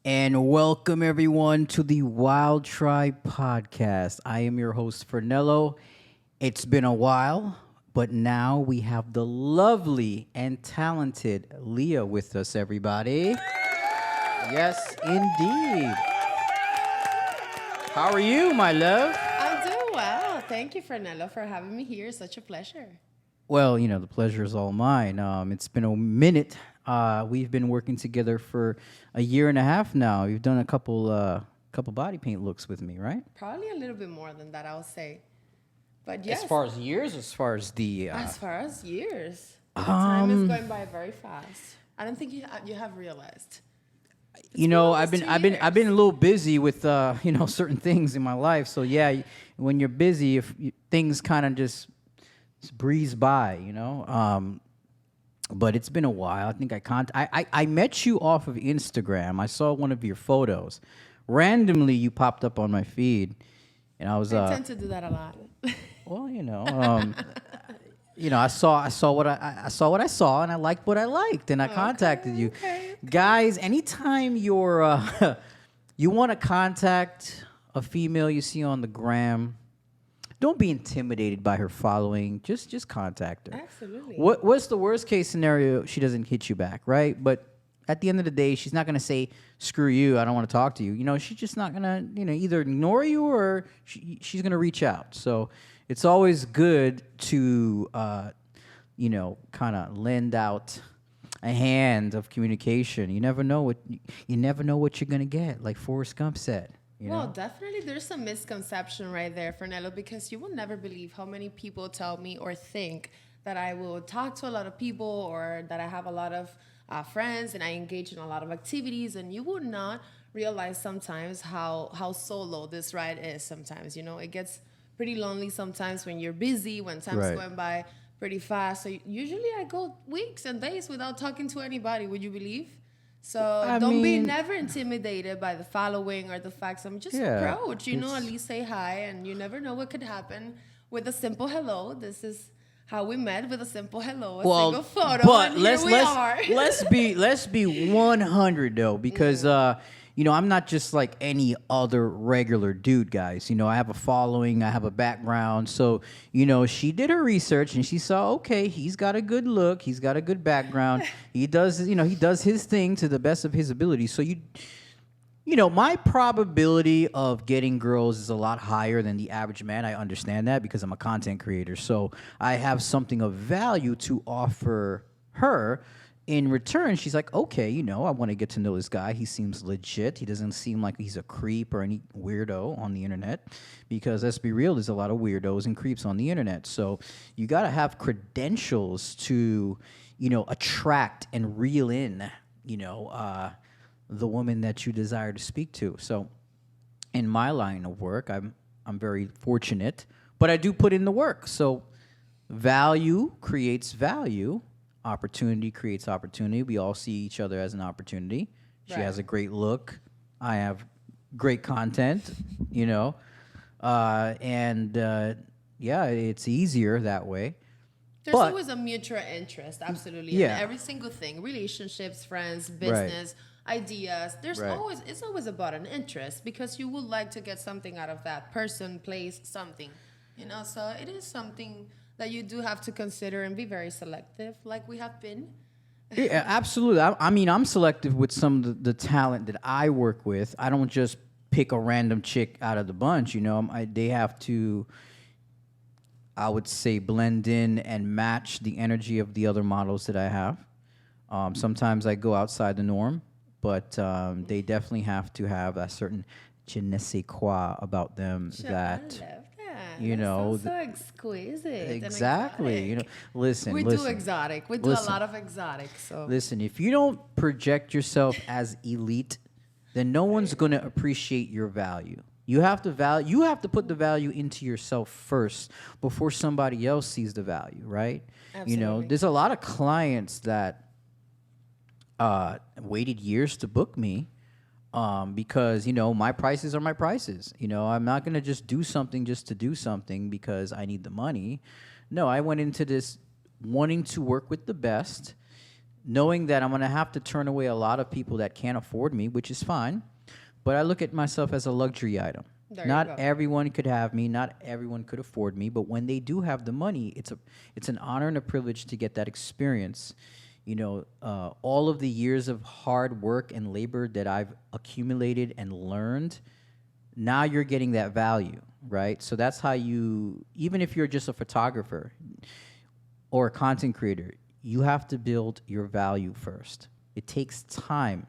And welcome everyone to the Wild Tribe podcast. I am your host, Fernello. It's been a while, but now we have the lovely and talented Lia with us, everybody. Yes, indeed. How are you, my love? I'm doing well. Thank you, Fernello, for having me here. Such a pleasure. Well, the pleasure is all mine. It's been a minute. We've been working together for a year and a half now. You've done a couple body paint looks with me, right? Probably a little bit more than that, I'll say. But yes, As far as years, as far as the as far as years, the time is um, going by very fast. I don't think you have realized. I've been almost I've 2 been I've been a little busy with certain things in my life. So yeah, when you're busy, things kind of just breeze by. But it's been a while. I think I met you off of Instagram. I saw one of your photos. Randomly, you popped up on my feed, and I was I tend to do that a lot. well, I saw what I saw what I saw, and I liked what I liked, and I contacted you. Okay. Guys, anytime you want to contact a female you see on the gram, don't be intimidated by her following. Just contact her. Absolutely. What's the worst case scenario? She doesn't hit you back, right? But at the end of the day, she's not gonna say screw you. I don't want to talk to you. She's just not gonna either ignore you or she's gonna reach out. So it's always good to kind of lend out a hand of communication. You never know what you're gonna get. Like Forrest Gump said. Well, definitely there's some misconception right there, Fernello, because you will never believe how many people tell me or think that I will talk to a lot of people or that I have a lot of friends and I engage in a lot of activities, and you will not realize sometimes how solo this ride is sometimes. It gets pretty lonely sometimes when you're busy, when time's Right. going by pretty fast. So usually I go weeks and days without talking to anybody, would you believe? So I don't be mean- never intimidated by the following or the fact. Some just Yeah, approach, at least say hi, and you never know what could happen with a simple hello. This is how we met, with a simple hello, a single photo, but and here we are. let's be 100 though, because I'm not just like any other regular dude, guys. I have a following, I have a background. So she did her research and she saw, okay, he's got a good look, he's got a good background, he does his thing to the best of his ability. So my probability of getting girls is a lot higher than the average man. I understand that because I'm a content creator. So I have something of value to offer her. In return, she's like, okay, I want to get to know this guy. He seems legit. He doesn't seem like he's a creep or any weirdo on the internet. Because let's be real, there's a lot of weirdos and creeps on the internet. So you got to have credentials to, attract and reel in, the woman that you desire to speak to. So in my line of work, I'm very fortunate, but I do put in the work. So value creates value, opportunity creates opportunity. We all see each other as an opportunity. She Right. has a great look. I have great content, yeah, it's easier that way. There's But- always a mutual interest, absolutely. Yeah. In every single thing, relationships, friends, business, ideas. Right. It's always about an interest, because you would like to get something out of that person, place, something. So it is something that you do have to consider and be very selective, like we have been. Yeah, absolutely. I'm selective with some of the talent that I work with. I don't just pick a random chick out of the bunch. They have to, I would say, blend in and match the energy of the other models that I have. Sometimes I go outside the norm, but they definitely have to have a certain je ne sais quoi about them Sure, that I love that. you That know, sounds so exquisite. and exactly. exotic. Listen. We listen. do exotic. We do Listen. a lot of exotic. So Listen, if you don't project yourself as elite, then no one's going to appreciate your value. You have to put the value into yourself first before somebody else sees the value, right? Absolutely. There's a lot of clients that waited years to book me because my prices are my prices. I'm not going to just do something just to do something because I need the money. No, I went into this wanting to work with the best. knowing that I'm going to have to turn away a lot of people that can't afford me, which is fine. But I look at myself as a luxury item. There you Not go. everyone could have me. Not everyone could afford me. But when they do have the money, it's an honor and a privilege to get that experience. All of the years of hard work and labor that I've accumulated and learned, now you're getting that value, right? So that's how even if you're just a photographer or a content creator, you have to build your value first. It takes time.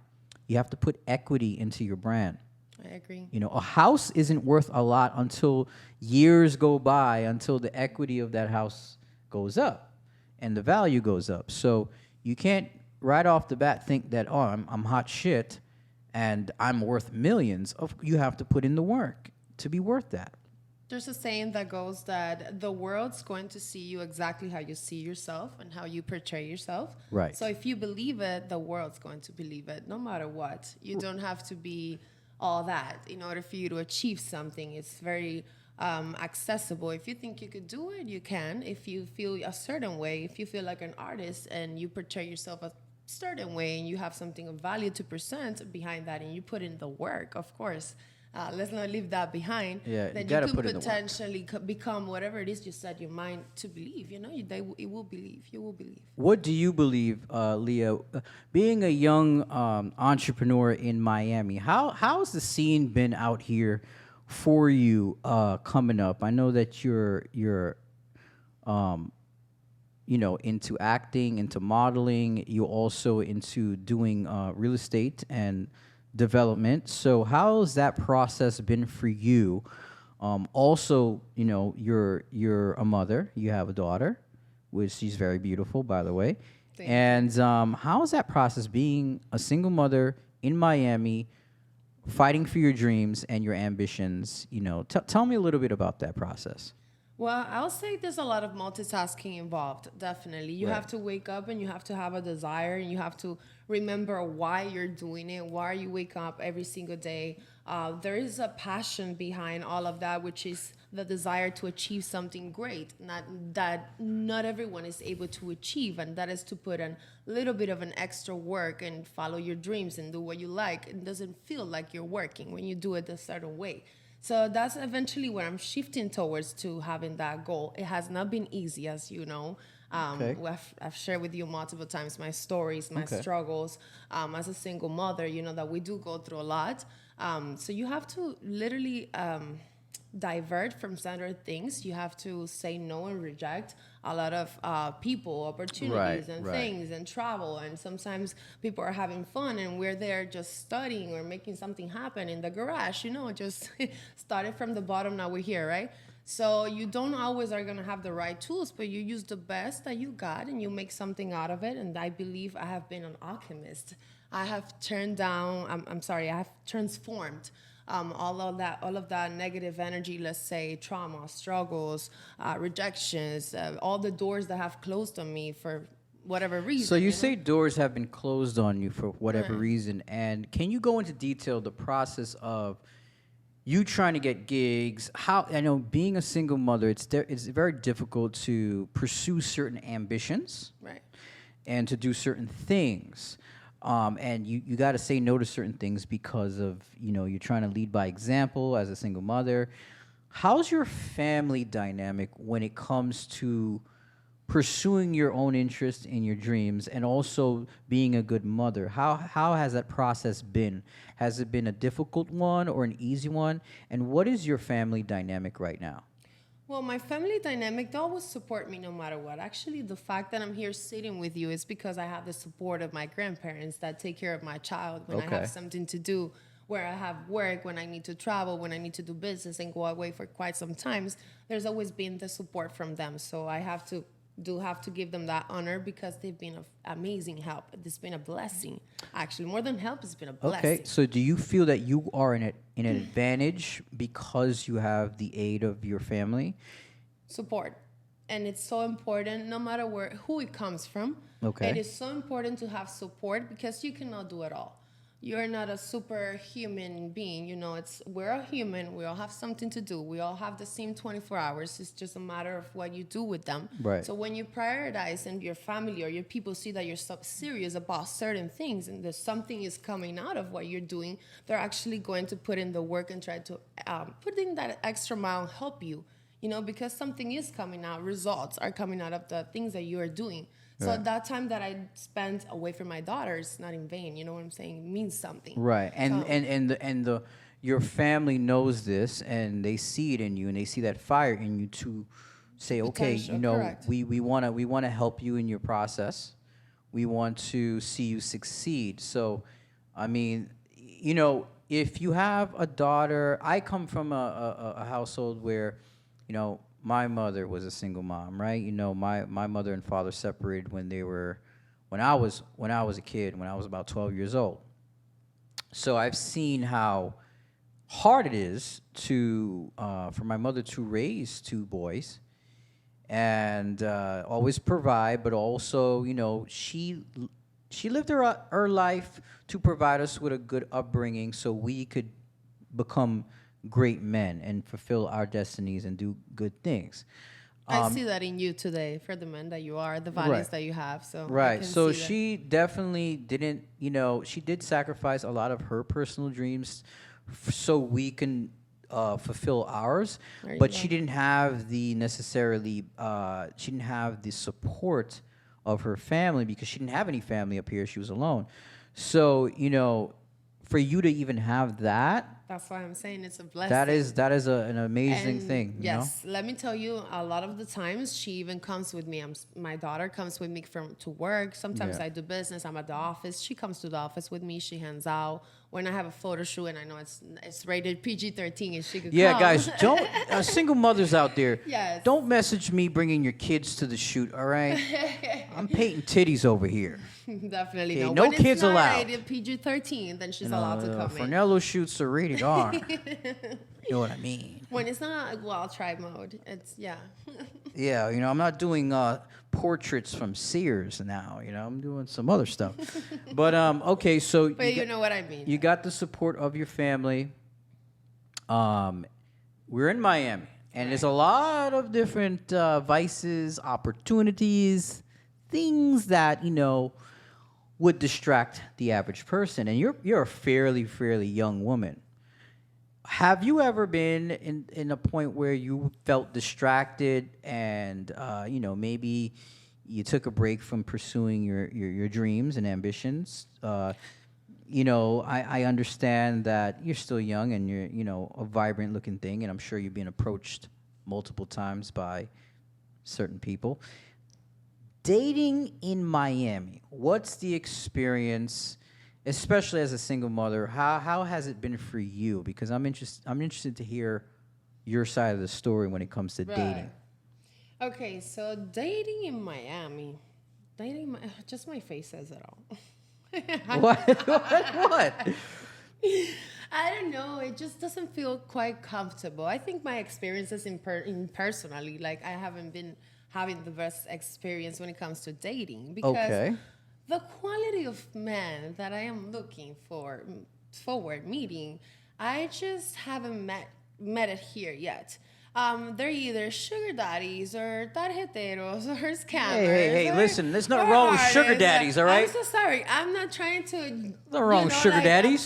You have to put equity into your brand. I agree. A house isn't worth a lot until years go by, until the equity of that house goes up and the value goes up. So you can't right off the bat think that, oh, I'm hot shit and I'm worth millions. You have to put in the work to be worth that. There's a saying that goes that the world's going to see you exactly how you see yourself and how you portray yourself. Right. So if you believe it, the world's going to believe it, no matter what. You don't have to be all that in order for you to achieve something. It's very accessible. If you think you could do it, you can. If you feel a certain way, if you feel like an artist and you portray yourself a certain way and you have something of value to present behind that and you put in the work, of course. Let's not leave that behind. Yeah, then you gotta can put in the work. potentially become whatever it is you set your mind to believe. It will believe. You will believe. What do you believe, Leah? Being a young entrepreneur in Miami, how's the scene been out here for you coming up? I know that you're into acting, into modeling. You're also into doing real estate and development. So how's that process been for you? Also, you're a mother. You have a daughter, which she's very beautiful, by the way. Thank you. And how is that process being a single mother in Miami, fighting for your dreams and your ambitions? Tell me a little bit about that process. Well, I'll say there's a lot of multitasking involved, definitely. You Right. have to wake up and you have to have a desire and you have to remember why you're doing it, why you wake up every single day. There is a passion behind all of that, which is the desire to achieve something great, not everyone is able to achieve, and that is to put a little bit of an extra work and follow your dreams and do what you like. It doesn't feel like you're working when you do it a certain way. So that's eventually where I'm shifting towards to having that goal. It has not been easy, as you know. Okay. I've shared with you multiple times my stories, my Okay. struggles as a single mother, that we do go through a lot. So you have to literally divert from standard things. You have to say no and reject a lot of people, opportunities, and right. things, and travel. And sometimes people are having fun, and we're there just studying or making something happen in the garage. Just started from the bottom. Now we're here, right? So you don't always are gonna have the right tools, but you use the best that you got, and you make something out of it. And I believe I have been an alchemist. I have turned down. I have transformed all of that negative energy, let's say trauma, struggles, rejections, all the doors that have closed on me for whatever reason. So you say doors have been closed on you for whatever reason, and can you go into detail the process of you trying to get gigs? How I know being a single mother, it's very difficult to pursue certain ambitions, Right. and to do certain things. And you got to say no to certain things because of, you're trying to lead by example as a single mother. How's your family dynamic when it comes to pursuing your own interests and your dreams and also being a good mother? How has that process been? Has it been a difficult one or an easy one? And what is your family dynamic right now? Well, my family dynamic, they always support me no matter what. Actually, the fact that I'm here sitting with you is because I have the support of my grandparents that take care of my child when I Okay. have something to do, where I have work, when I need to travel, when I need to do business and go away for quite some times. There's always been the support from them. So I have to give them that honor because they've been of amazing help. It's been a blessing. Actually, more than help, it's been a blessing. Okay, so do you feel that you are in an advantage because you have the aid of your family? Support. And it's so important no matter who it comes from. Okay. It is so important to have support because you cannot do it all. you're not a superhuman being. You know, it's we're a human. We all have something to do. We all have the same 24 hours. It's just a matter of what you do with them. Right. So when you prioritize and your family or your people see that you're so serious about certain things and there's something is coming out of what you're doing, they're actually going to put in the work and try to put in that extra mile and help you. You know, because something is coming out, results are coming out of the things that you are doing. So Right. that time that I spent away from my daughter is not in vain. You know what I'm saying? It means something. Right. And So, and the your family knows this, and they see it in you, and they see that fire in you to say, okay, Potential, you know, correct. we wanna help you in your process. We want to see you succeed. So, I mean, you know, if you have a daughter, I come from a household where, you know, my mother was a single mom, right? You know, my mother and father separated when I was a kid, when I was about 12 years old. So I've seen how hard it is to for my mother to raise two boys and always provide, but also, you know, she lived her life to provide us with a good upbringing so we could become great men and fulfill our destinies and do good things. I see that in you today for the man that you are, the values Right. that you have. So I Right. can So see that. she definitely didn't, you know, she did sacrifice a lot of her personal dreams so we can fulfill ours. There you But go. she didn't have she didn't have the support of her family because she didn't have any family up here. She was alone. So, you know, for you to even have that, That's why I'm saying it's a blessing. that is an amazing And thing. You know? yes, let me tell you, a lot of the times she even comes with me. My daughter comes with me to work. Sometimes Yeah. I do business. I'm at the office. She comes to the office with me. She hands out. When I have a photo shoot and I know it's rated PG-13 and she could Yeah, come. guys, don't single mothers out there. Yes. Don't message me bringing your kids to the shoot. All right, I'm painting titties over here. Definitely Okay, no. no When kids it's not allowed. rated PG-13, then she's allowed to come in. Fernello shoots are rated R. You know what I mean? When it's not wild tribe mode, it's yeah. Yeah, you know, I'm not doing portraits from Sears now. You know, I'm doing some other stuff. But okay, so But you know what I mean. you got the support of your family. We're in Miami, and there's a lot of different vices, opportunities, things that, you know, would distract the average person. And you're a fairly young woman. Have you ever been in a point where you felt distracted and you know, maybe you took a break from pursuing your dreams and ambitions? You know, I understand that you're still young and you're, you know, a vibrant looking thing, and I'm sure you've been approached multiple times by certain people. Dating in Miami, what's the experience, especially as a single mother? How has it been for you? Because I'm interested to hear your side of the story when it comes to dating. Okay, so dating in Miami. Just my face says it all. What? I don't know. It just doesn't feel quite comfortable. I think my experiences in personally, like I haven't been having the best experience when it comes to dating because Okay. the quality of man that I am looking forward meeting, I just haven't met it here yet. They're either sugar daddies or tarjeteros or scammers. Hey, or- listen, there's nothing or wrong with sugar artists. daddies, all right? I'm so sorry. I'm not trying to. Nothing wrong with sugar daddies.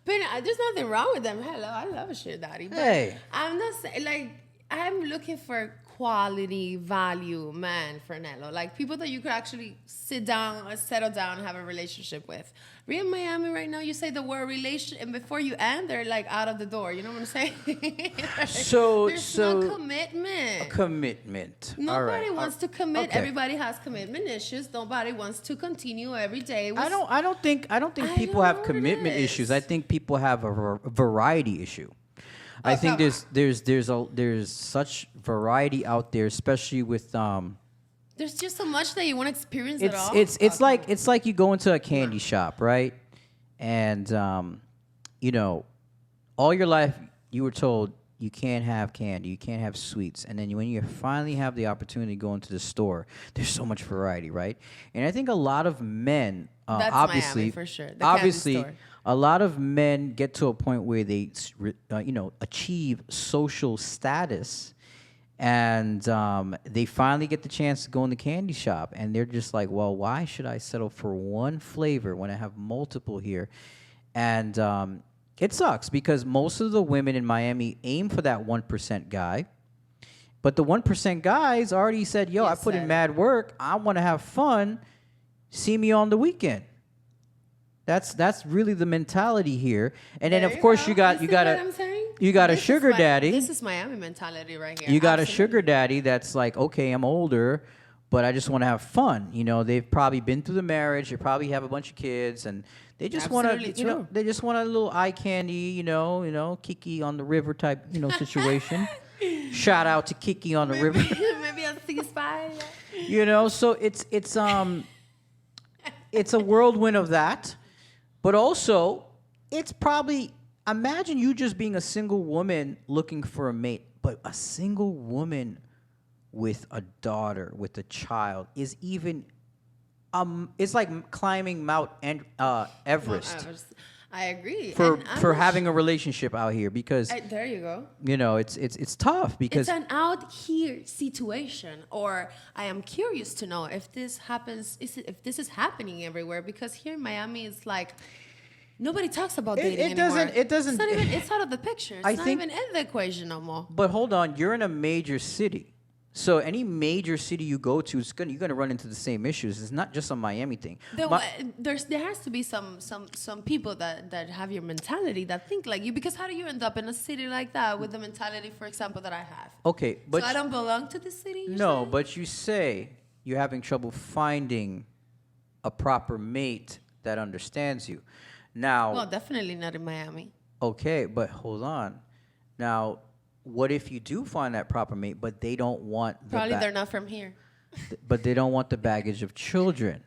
But there's nothing wrong with them. Hello, I love a sugar daddy. But Hey. I'm not saying like I'm looking for quality value man for Nello. Like people that you could actually sit down or settle down and have a relationship with. We're in Miami right now. You say the word relation, and before you end, they're like out of the door. You know what I'm saying? There's no commitment. Commitment. All Nobody right. wants to commit. okay. Everybody has commitment issues. Nobody wants to continue every day. I don't think I people don't have know what it commitment is. issues. I think people have a variety issue. I think come there's such variety out there, especially with There's just so much that you want to experience it all. it's like you go into a candy shop, right? And you know, all your life you were told you can't have candy, you can't have sweets. And then when you finally have the opportunity to go into the store, there's so much variety, right? And I think a lot of men, That's obviously, Miami for sure. The candy obviously, store. a lot of men get to a point where they, achieve social status, and they finally get the chance to go in the candy shop, and they're just like, well, why should I settle for one flavor when I have multiple here? And it sucks because most of the women in Miami aim for that 1% guy. But the 1% guys already said, yo, I Yes, put in sir. mad work. I want to have fun. See me on the weekend. That's really the mentality here. And then There of course go. you got see you got what a I'm saying? you got a This is sugar daddy. This is Miami mentality right here. You got a Absolutely. sugar daddy that's like, okay, I'm older, but I just want to have fun. They've probably been through the marriage. They probably have a bunch of kids, and they just want Absolutely to, true. they just want a little eye candy, Kiki on the river type, situation. Shout out to Kiki on the river. Maybe a ceasefire. So it's a whirlwind of that, but also it's probably, imagine you just being a single woman looking for a mate, but a single woman with a daughter, with a child, is even it's like climbing Mount Everest I agree. for And I'm for not having a relationship out here, because there you go. it's tough because It's an out here situation, or I am curious to know if this happens. If this is happening everywhere? Because here in Miami, it's like nobody talks about dating it anymore. doesn't- it doesn't- It's not even. It's out of the picture. It's I not think- even in the equation no more. But hold on, you're in a major city. So any major city you go to, you're gonna run into the same issues. It's not just a Miami thing. There has to be some people that have your mentality, that think like you. Because how do you end up in a city like that with the mentality, for example, that I have? Okay, but So I don't belong to this city. you're no, saying? but you say you're having trouble finding a proper mate that understands you. Now, Well, definitely not in Miami. okay, but hold on. Now, what if you do find that proper mate, but they don't want Probably they're not from here. but they don't want the baggage of children?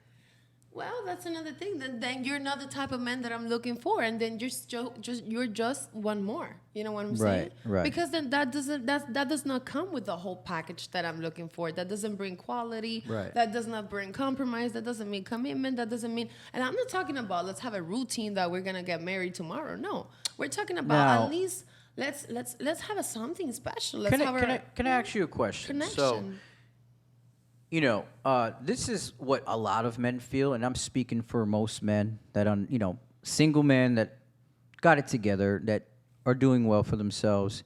Well, that's another thing. Then you're not the type of man that I'm looking for, and then you're just one more. You know what I'm saying? Right. Because then that does not come with the whole package that I'm looking for. That doesn't bring quality. Right. That does not bring compromise. That doesn't mean commitment. That doesn't mean. And I'm not talking about let's have a routine that we're gonna get married tomorrow. No, we're talking about Now- at least let's have something special. Let's Can have I ask you a question? connection. So, this is what a lot of men feel, and I'm speaking for most men that single men that got it together, that are doing well for themselves.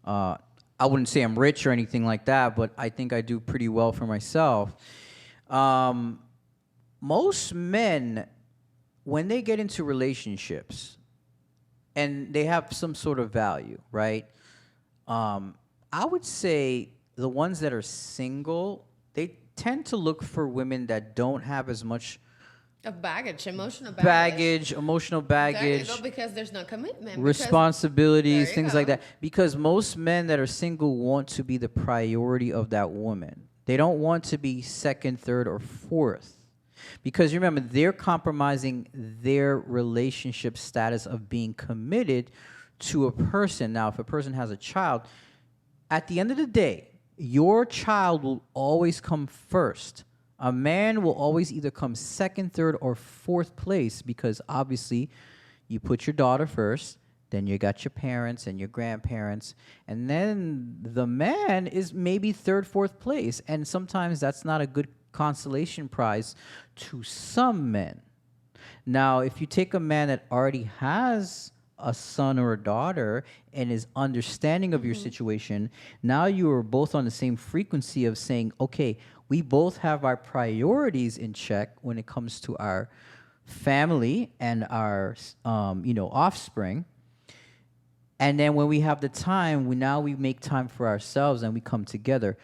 I wouldn't say I'm rich or anything like that, but I think I do pretty well for myself. Most men, when they get into relationships, and they have some sort of value, right? I would say the ones that are single, they tend to look for women that don't have as much Of baggage, emotional emotional There you baggage, go, because there's no commitment. responsibilities, There you things like go. that. Because most men that are single want to be the priority of that woman. They don't want to be second, third, or fourth. Because remember, they're compromising their relationship status of being committed to a person. Now, if a person has a child, at the end of the day, your child will always come first. A man will always either come second, third, or fourth place, because obviously you put your daughter first, then you got your parents and your grandparents, and then the man is maybe third, fourth place. And sometimes that's not a good consolation prize to some men. Now, if you take a man that already has a son or a daughter and is understanding of your situation, now you are both on the same frequency of saying, okay, we both have our priorities in check when it comes to our family and our offspring. And then when we have the time, we make time for ourselves and we come together.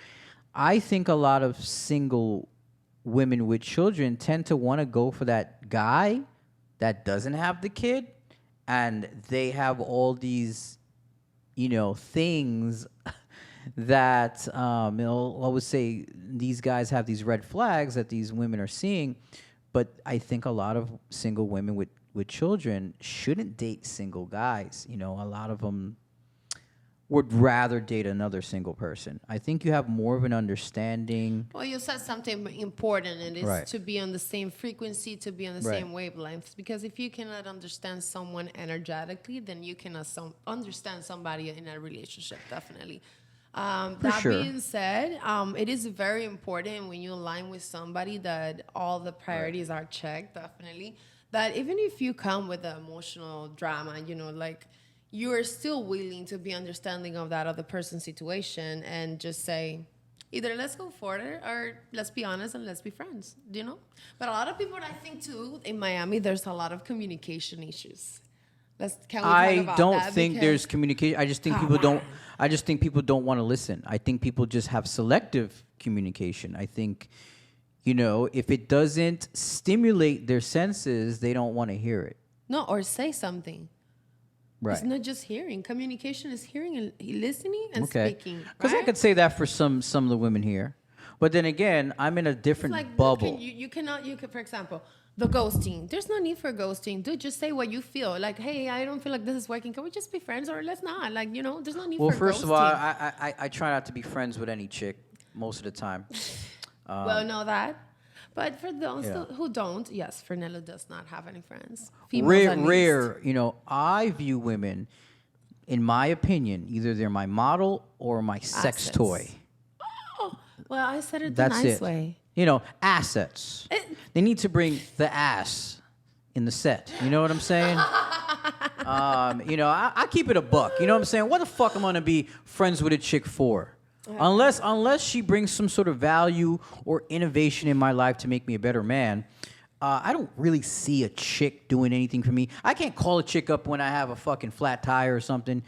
I think a lot of single women with children tend to want to go for that guy that doesn't have the kid, and they have all these, things that, I would say these guys have these red flags that these women are seeing. But I think a lot of single women with children shouldn't date single guys. A lot of them would rather date another single person. I think you have more of an understanding. Well, you said something important, and it's Right. to be on the same frequency, to be on the Right. same wavelengths. Because if you cannot understand someone energetically, then you cannot understand somebody in a relationship, definitely. That sure. being said, it is very important when you align with somebody that all the priorities are checked, definitely. That even if you come with the emotional drama, like you are still willing to be understanding of that other person's situation and just say, either let's go further or let's be honest and let's be friends, But a lot of people, I think, too, in Miami, there's a lot of communication issues. Can we talk I about don't that? think Because- there's communication. I just think Come people don't. on. I just think people don't want to listen. I think people just have selective communication. I think, if it doesn't stimulate their senses, they don't want to hear it. No, or say something. Right. It's not just hearing. Communication is hearing and listening and speaking. Because I right? could say that for some of the women here, but then again, I'm in a different bubble. You cannot, for example, the ghosting. There's no need for ghosting. Dude, just say what you feel. Like, hey, I don't feel like this is working. Can we just be friends or let's not? Like, there's no need for ghosting. Well, first of all, I try not to be friends with any chick most of the time. Well, know that. But for those who don't, yes, Fernello does not have any friends. Females at least. Rare. I view women, in my opinion, either they're my model or my sex Assets. toy. Oh, well, I said it the That's nice it. way. Assets. They need to bring the ass in the set. You know what I'm saying? I keep it a buck. You know what I'm saying? What the fuck am I gonna be friends with a chick for? Unless she brings some sort of value or innovation in my life to make me a better man, I don't really see a chick doing anything for me. I can't call a chick up when I have a fucking flat tire or something,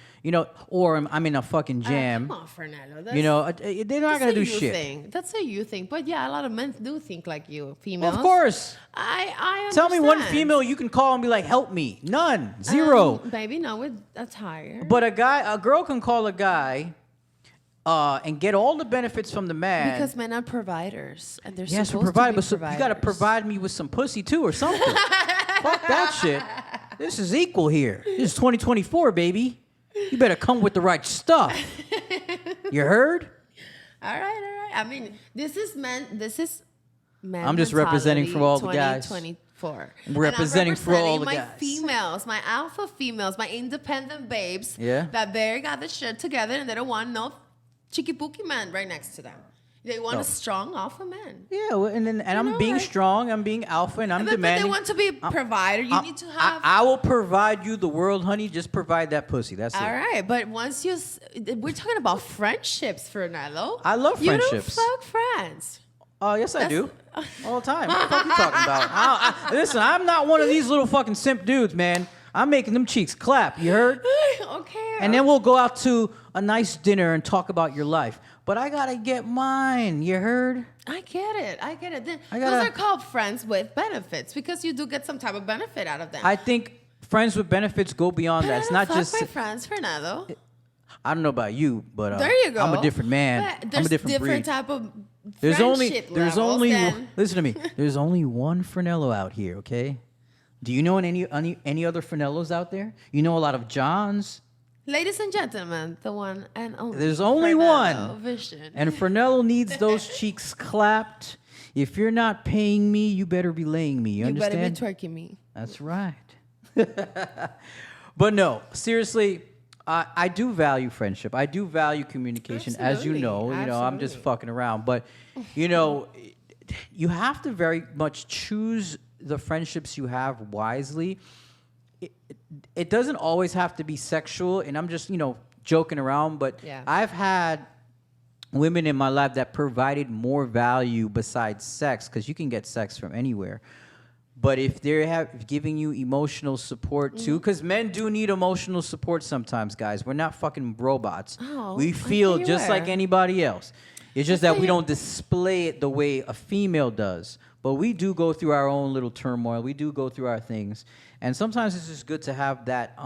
or I'm in a fucking jam. Come on, Fernando. They're not gonna do shit. Thing. That's a you thing. But yeah, a lot of men do think like you, females. Of course. I Tell me one understand. female you can call and be like, help me. None. Zero. Maybe not with a tire. But a girl can call a guy and get all the benefits from the man. Because men are providers, and they're Yes, supposed provide, to be but providers. you got to provide me with some pussy too or something. Fuck that shit. This is equal here. This is 2024, baby. You better come with the right stuff. You heard? All right. I mean, this is men. I'm just representing for all the guys. 2024. I'm representing for all the my guys. females, my alpha females, my independent babes. Yeah. That they got the shit together and they don't want no cheeky pooky man right next to them. They want a strong alpha man. Yeah, well, and I'm being strong. I'm being alpha, and I'm But demanding. they want to be a provider. You need to have. I will provide you the world, honey. Just provide that pussy. That's it. All right, but once we're talking about friendships, Fernando. I love friendships. You don't fuck friends. Oh, yes, I do. All the time. What the fuck you talking about? Listen, I'm not one of these little fucking simp dudes, man. I'm making them cheeks clap. You heard? Okay. And then we'll go out to a nice dinner and talk about your life. But I gotta get mine. You heard? I get it. Then I those gotta- are called friends with benefits because you do get some type of benefit out of them. I think friends with benefits go beyond that. It's not just. my friends, Fernando. I don't know about you, but There you go. I'm a different man. But I'm there's a different breed. type of There's friendship levels, then- listen to me. There's only one Fernello out here, okay? Do you know any other Fernellos out there? You know a lot of Johns. Ladies and gentlemen, the one and only. There's only Fernando one. Vision. And Fernello needs those cheeks clapped. If you're not paying me, you better be laying me. You understand? better be twerking me. That's right. But no, seriously, I do value friendship. I do value communication, as you Absolutely. know. You know, I'm just Absolutely. fucking around. But, you have to very much choose the friendships you have wisely. It doesn't always have to be sexual, and I'm just, joking around, but Yeah. I've had women in my life that provided more value besides sex, because you can get sex from anywhere. But if they're giving you emotional support too, because men do need emotional support sometimes, guys. We're not fucking robots. Oh, We I feel thought you just were. like anybody else. It's just I that thought we you- don't display it the way a female does. But we do go through our own little turmoil. We do go through our things. And sometimes it's just good to have that,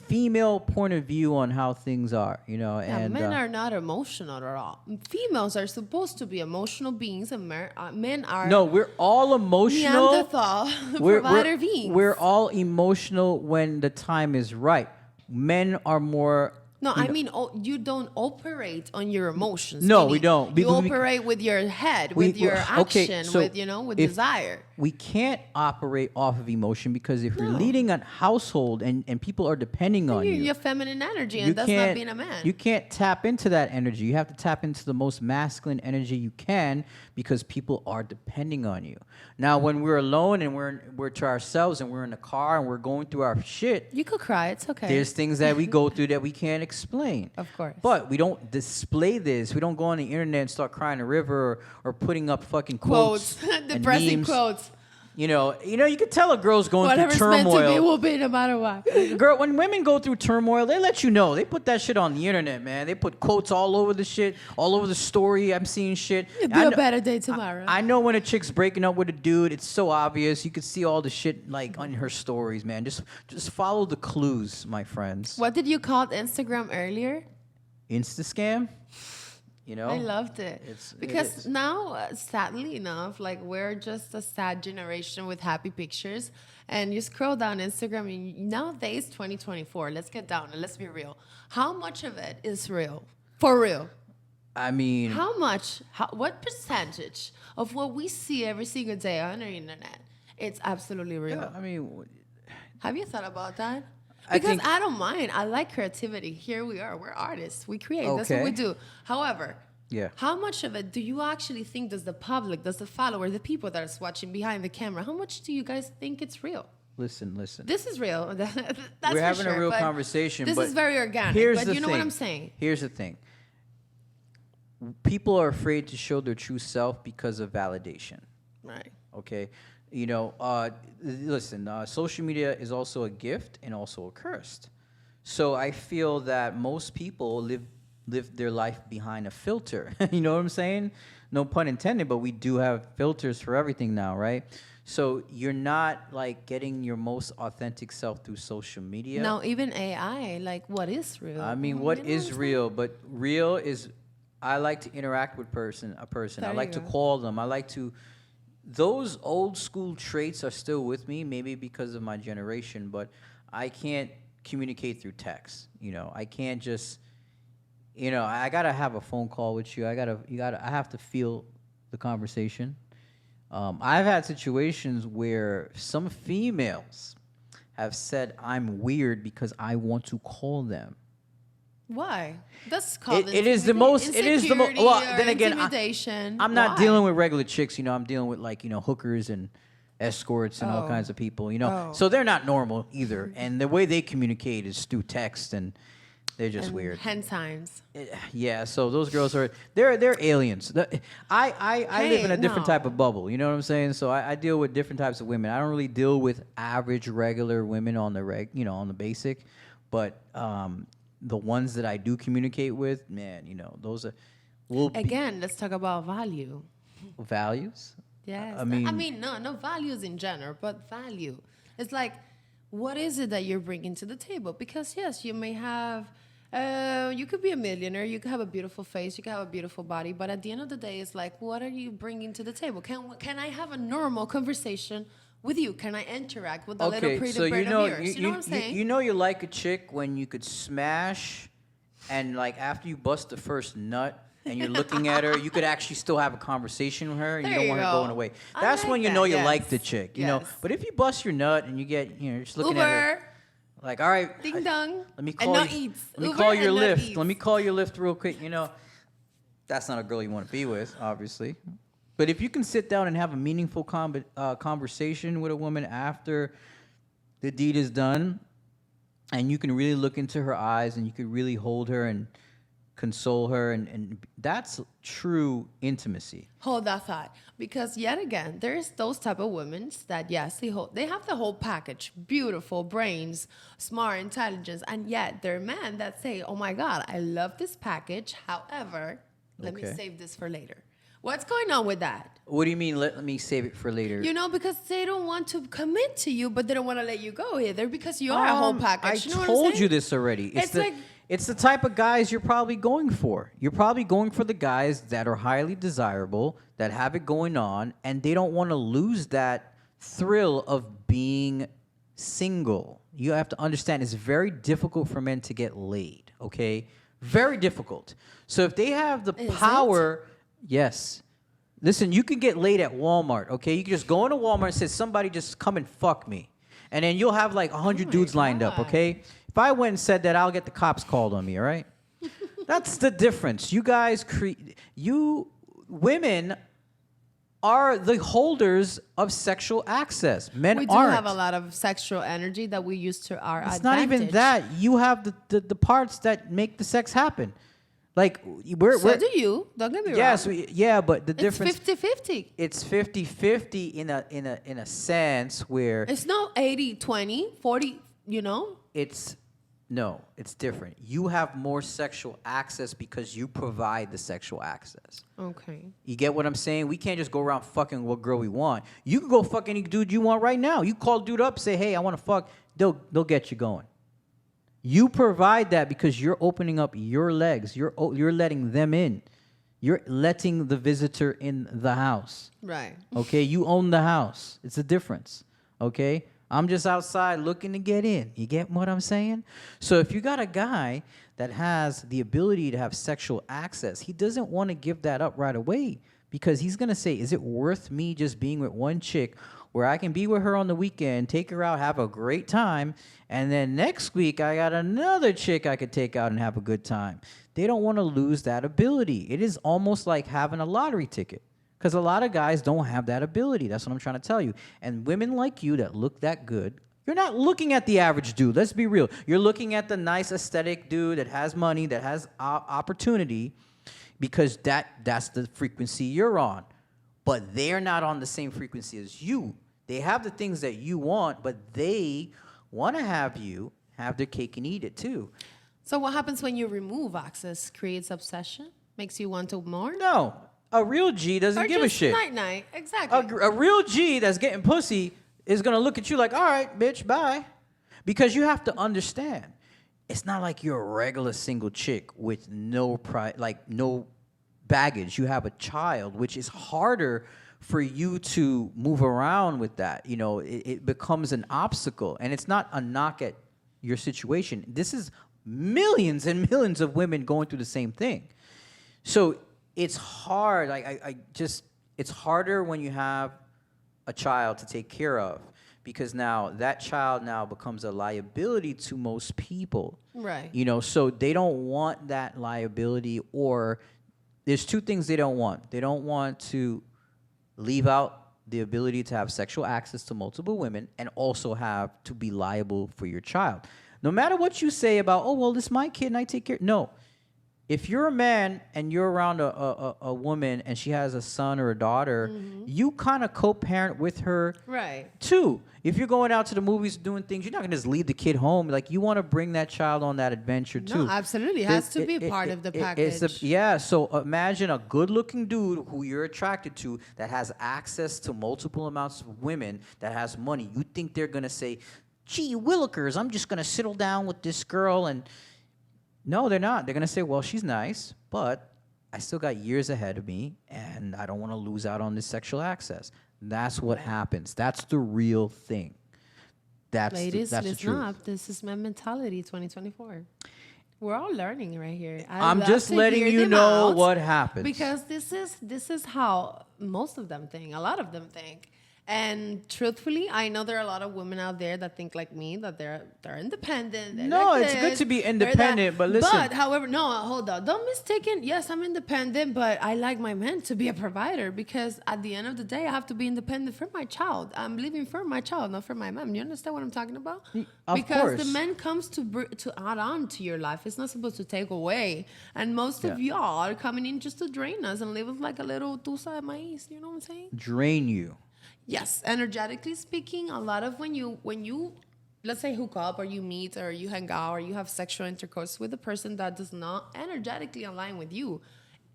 female point of view on how things are, Yeah, and men are not emotional at all. Females are supposed to be emotional beings, and men are no, we're all emotional. Neanderthal We're provider beings. we're all emotional when the time is right. Men are more. No, I mean, you don't operate on your emotions. No, meaning we don't. You operate with your head, with your action, so with with desire. We can't operate off of emotion because if you're leading a household and people are depending on you, Your feminine energy, and that's not being a man. You can't tap into that energy. You have to tap into the most masculine energy you can because people are depending on you. Now, when we're alone and we're to ourselves and we're in the car and we're going through our shit, You could cry. It's okay. there's things that we go through that we can't explain. Of course. But we don't display this. We don't go on the internet and start crying a river or putting up fucking quotes, and depressing memes. quotes. You can tell a girl's going Whatever's through meant to be turmoil. will be, no matter what. Girl, when women go through turmoil, they let you know. They put that shit on the internet, man. They put quotes all over the shit, all over the story. I'm seeing shit. It'll be a better day tomorrow. I know when a chick's breaking up with a dude, it's so obvious. You can see all the shit like on her stories, man. Just follow the clues, my friends. What did you call Instagram earlier? Insta scam? I loved it. Because it is. now, sadly enough, like we're just a sad generation with happy pictures. And you scroll down Instagram, and nowadays, 2024, let's get down and let's be real. How much of it is real? For real? I mean, What percentage of what we see every single day on the internet, it's absolutely real? yeah, I mean, Have you thought about that? I Because think- I don't mind. I like creativity. Here we are. We're artists. We create. That's what Okay. we do. However, Yeah. how much of it do you actually think does the public, does the follower, the people that are watching behind the camera, how much do you guys think it's real? listen. This is real. That's We're for having sure, a real but conversation. This but is very organic. Here's But the you know what thing. I'm saying? Here's the thing. People are afraid to show their true self because of validation. Right. Okay, listen. Social media is also a gift and also a curse. So I feel that most people live their life behind a filter. You know what I'm saying? No pun intended, but we do have filters for everything now, right? So you're not like getting your most authentic self through social media. Now, even AI, like what is real? I mean, what is real? But real is, I like to interact with a person. There I you like to go. call them. I like to. Those old school traits are still with me, maybe because of my generation, but I can't communicate through text. I can't just. I gotta have a phone call with you. I have to feel the conversation. I've had situations where some females have said I'm weird because I want to call them. Why? That's called It is the most. It is the most. insecurity Well, or then again, intimidation. I'm not Why? dealing with regular chicks. I'm dealing with hookers and escorts and all kinds of people. Oh. So they're not normal either. And the way they communicate is through text, and they're just And weird. Hen times. Yeah. So those girls they're aliens. I live in a different no. type of bubble. You know what I'm saying? So I deal with different types of women. I don't really deal with average regular women on the on the basic, but the ones that I do communicate with, man, those are Again, let's talk about value. values. Yes. I mean, no values in general, but value. It's like, what is it that you're bringing to the table? Because yes, you may have, you could be a millionaire, you could have a beautiful face, you could have a beautiful body, but at the end of the day, it's like, what are you bringing to the table? Can I have a normal conversation with you? Can I interact with a little pretty so bird of yours? You know what I'm saying? you like a chick when you could smash, and like after you bust the first nut and you're looking at her, you could actually still have a conversation with her, and you There don't you want her go. going away. I That's like when you that, know you yes. like the chick, you know. Yes. But if you bust your nut and you get, you're just looking at her, Uber, like, all right, ding dong, let me and call no you. eats. Let me Uber call your and no lift. eats. Let me call your lift real quick. That's not a girl you want to be with, obviously. But if you can sit down and have a meaningful conversation with a woman after the deed is done, and you can really look into her eyes and you can really hold her and console her, and that's true intimacy. Hold that thought, because yet again, there's those type of women that yes, they have the whole package, beautiful brains, smart intelligence, and yet they're men that say, "Oh my God, I love this package. However, let me Okay. save this for later." What's going on with that? What do you mean? Let me save it for later. Because they don't want to commit to you, but they don't want to let you go either because you are a whole package. I You know what I'm told saying? you this already. It's It's the type of guys you're probably going for. You're probably going for the guys that are highly desirable, that have it going on, and they don't want to lose that thrill of being single. You have to understand it's very difficult for men to get laid, okay? Very difficult. So if they have the power, yes. Listen, you can get laid at Walmart, okay? You can just go into Walmart and say, somebody just come and fuck me. And then you'll have like 100 dudes lined up, okay? If I went and said that, I'll get the cops called on me, all right? That's the difference. You guys, women are the holders of sexual access. Men aren't. We do have a lot of sexual energy that we use to our advantage. It's not even that. You have the parts that make the sex happen. Like, so do you. Don't get me wrong. Yes, yeah, but the difference... It's 50-50. It's 50-50 in a sense where... It's not 80-20, 40, you know? No, it's different. You have more sexual access because you provide the sexual access. Okay. You get what I'm saying? We can't just go around fucking what girl we want. You can go fuck any dude you want right now. You call dude up, say, hey, I want to fuck. They'll get you going. You provide that because you're opening up your legs. You're letting them in. You're letting the visitor in the house. Right. Okay? You own the house. It's a difference. Okay? I'm just outside looking to get in. You get what I'm saying? So if you got a guy that has the ability to have sexual access, he doesn't want to give that up right away because he's going to say, is it worth me just being with one chick where I can be with her on the weekend, take her out, have a great time, and then next week I got another chick I could take out and have a good time? They don't want to lose that ability. It is almost like having a lottery ticket. Because a lot of guys don't have that ability. That's what I'm trying to tell you. And women like you that look that good, you're not looking at the average dude. Let's be real. You're looking at the nice aesthetic dude that has money, that has opportunity, because that's the frequency you're on. But they're not on the same frequency as you. They have the things that you want, but they want to have you have their cake and eat it too. So what happens when you remove access? Creates obsession? Makes you want to more? No. A real G doesn't give a shit. Night-night. Exactly. A real G that's getting pussy is going to look at you like, all right, bitch, bye. Because you have to understand, it's not like you're a regular single chick with no no baggage. You have a child, which is harder for you to move around with that. You know, it becomes an obstacle. And it's not a knock at your situation. This is millions and millions of women going through the same thing. So it's hard. It's harder when you have a child to take care of, because now that child now becomes a liability to most people. Right. You know, so they don't want that liability, or there's two things they don't want. They don't want to leave out the ability to have sexual access to multiple women and also have to be liable for your child. No matter what you say about, oh, well, this is my kid and I take care. No. If you're a man and you're around a woman and she has a son or a daughter, you kind of co-parent with her, right? Too. If you're going out to the movies doing things, you're not going to just leave the kid home. Like, you want to bring that child on that adventure too. No, absolutely. It has to be part of the package. So imagine a good-looking dude who you're attracted to that has access to multiple amounts of women, that has money. You think they're going to say, gee willikers, I'm just going to settle down with this girl and... No, they're not. They're going to say, well, she's nice, but I still got years ahead of me, and I don't want to lose out on this sexual access. That's what happens. That's the real thing. Ladies, that's the truth. Not. This is my mentality 2024. We're all learning right here. I'm just letting you know what happens. Because this is how most of them think. A lot of them think. And truthfully, I know there are a lot of women out there that think like me, that they're independent. No, like it's good to be independent, but listen. But however, no, hold on. Don't mistake it. Yes, I'm independent, but I like my man to be a provider, because at the end of the day, I have to be independent for my child. I'm living for my child, not for my mom. You understand what I'm talking about? Of course. The man comes to add on to your life. It's not supposed to take away. And most of y'all are coming in just to drain us and leave us like a little tusa de maíz. You know what I'm saying? Drain you. Yes, energetically speaking, a lot of when you let's say hook up, or you meet, or you hang out, or you have sexual intercourse with a person that does not energetically align with you,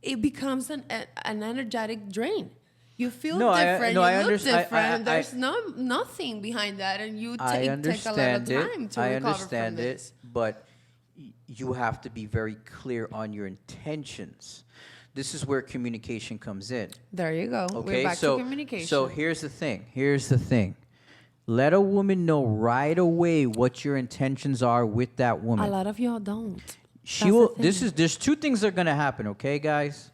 it becomes an energetic drain. You feel different. You look different. There's nothing behind that, and you take a lot of time to recover from this. But you have to be very clear on your intentions. This is where communication comes in. There you go. Okay, We're back to communication. So here's the thing. Let a woman know right away what your intentions are with that woman. A lot of y'all don't. She That's will. the thing. There's two things that are gonna happen. Okay, guys.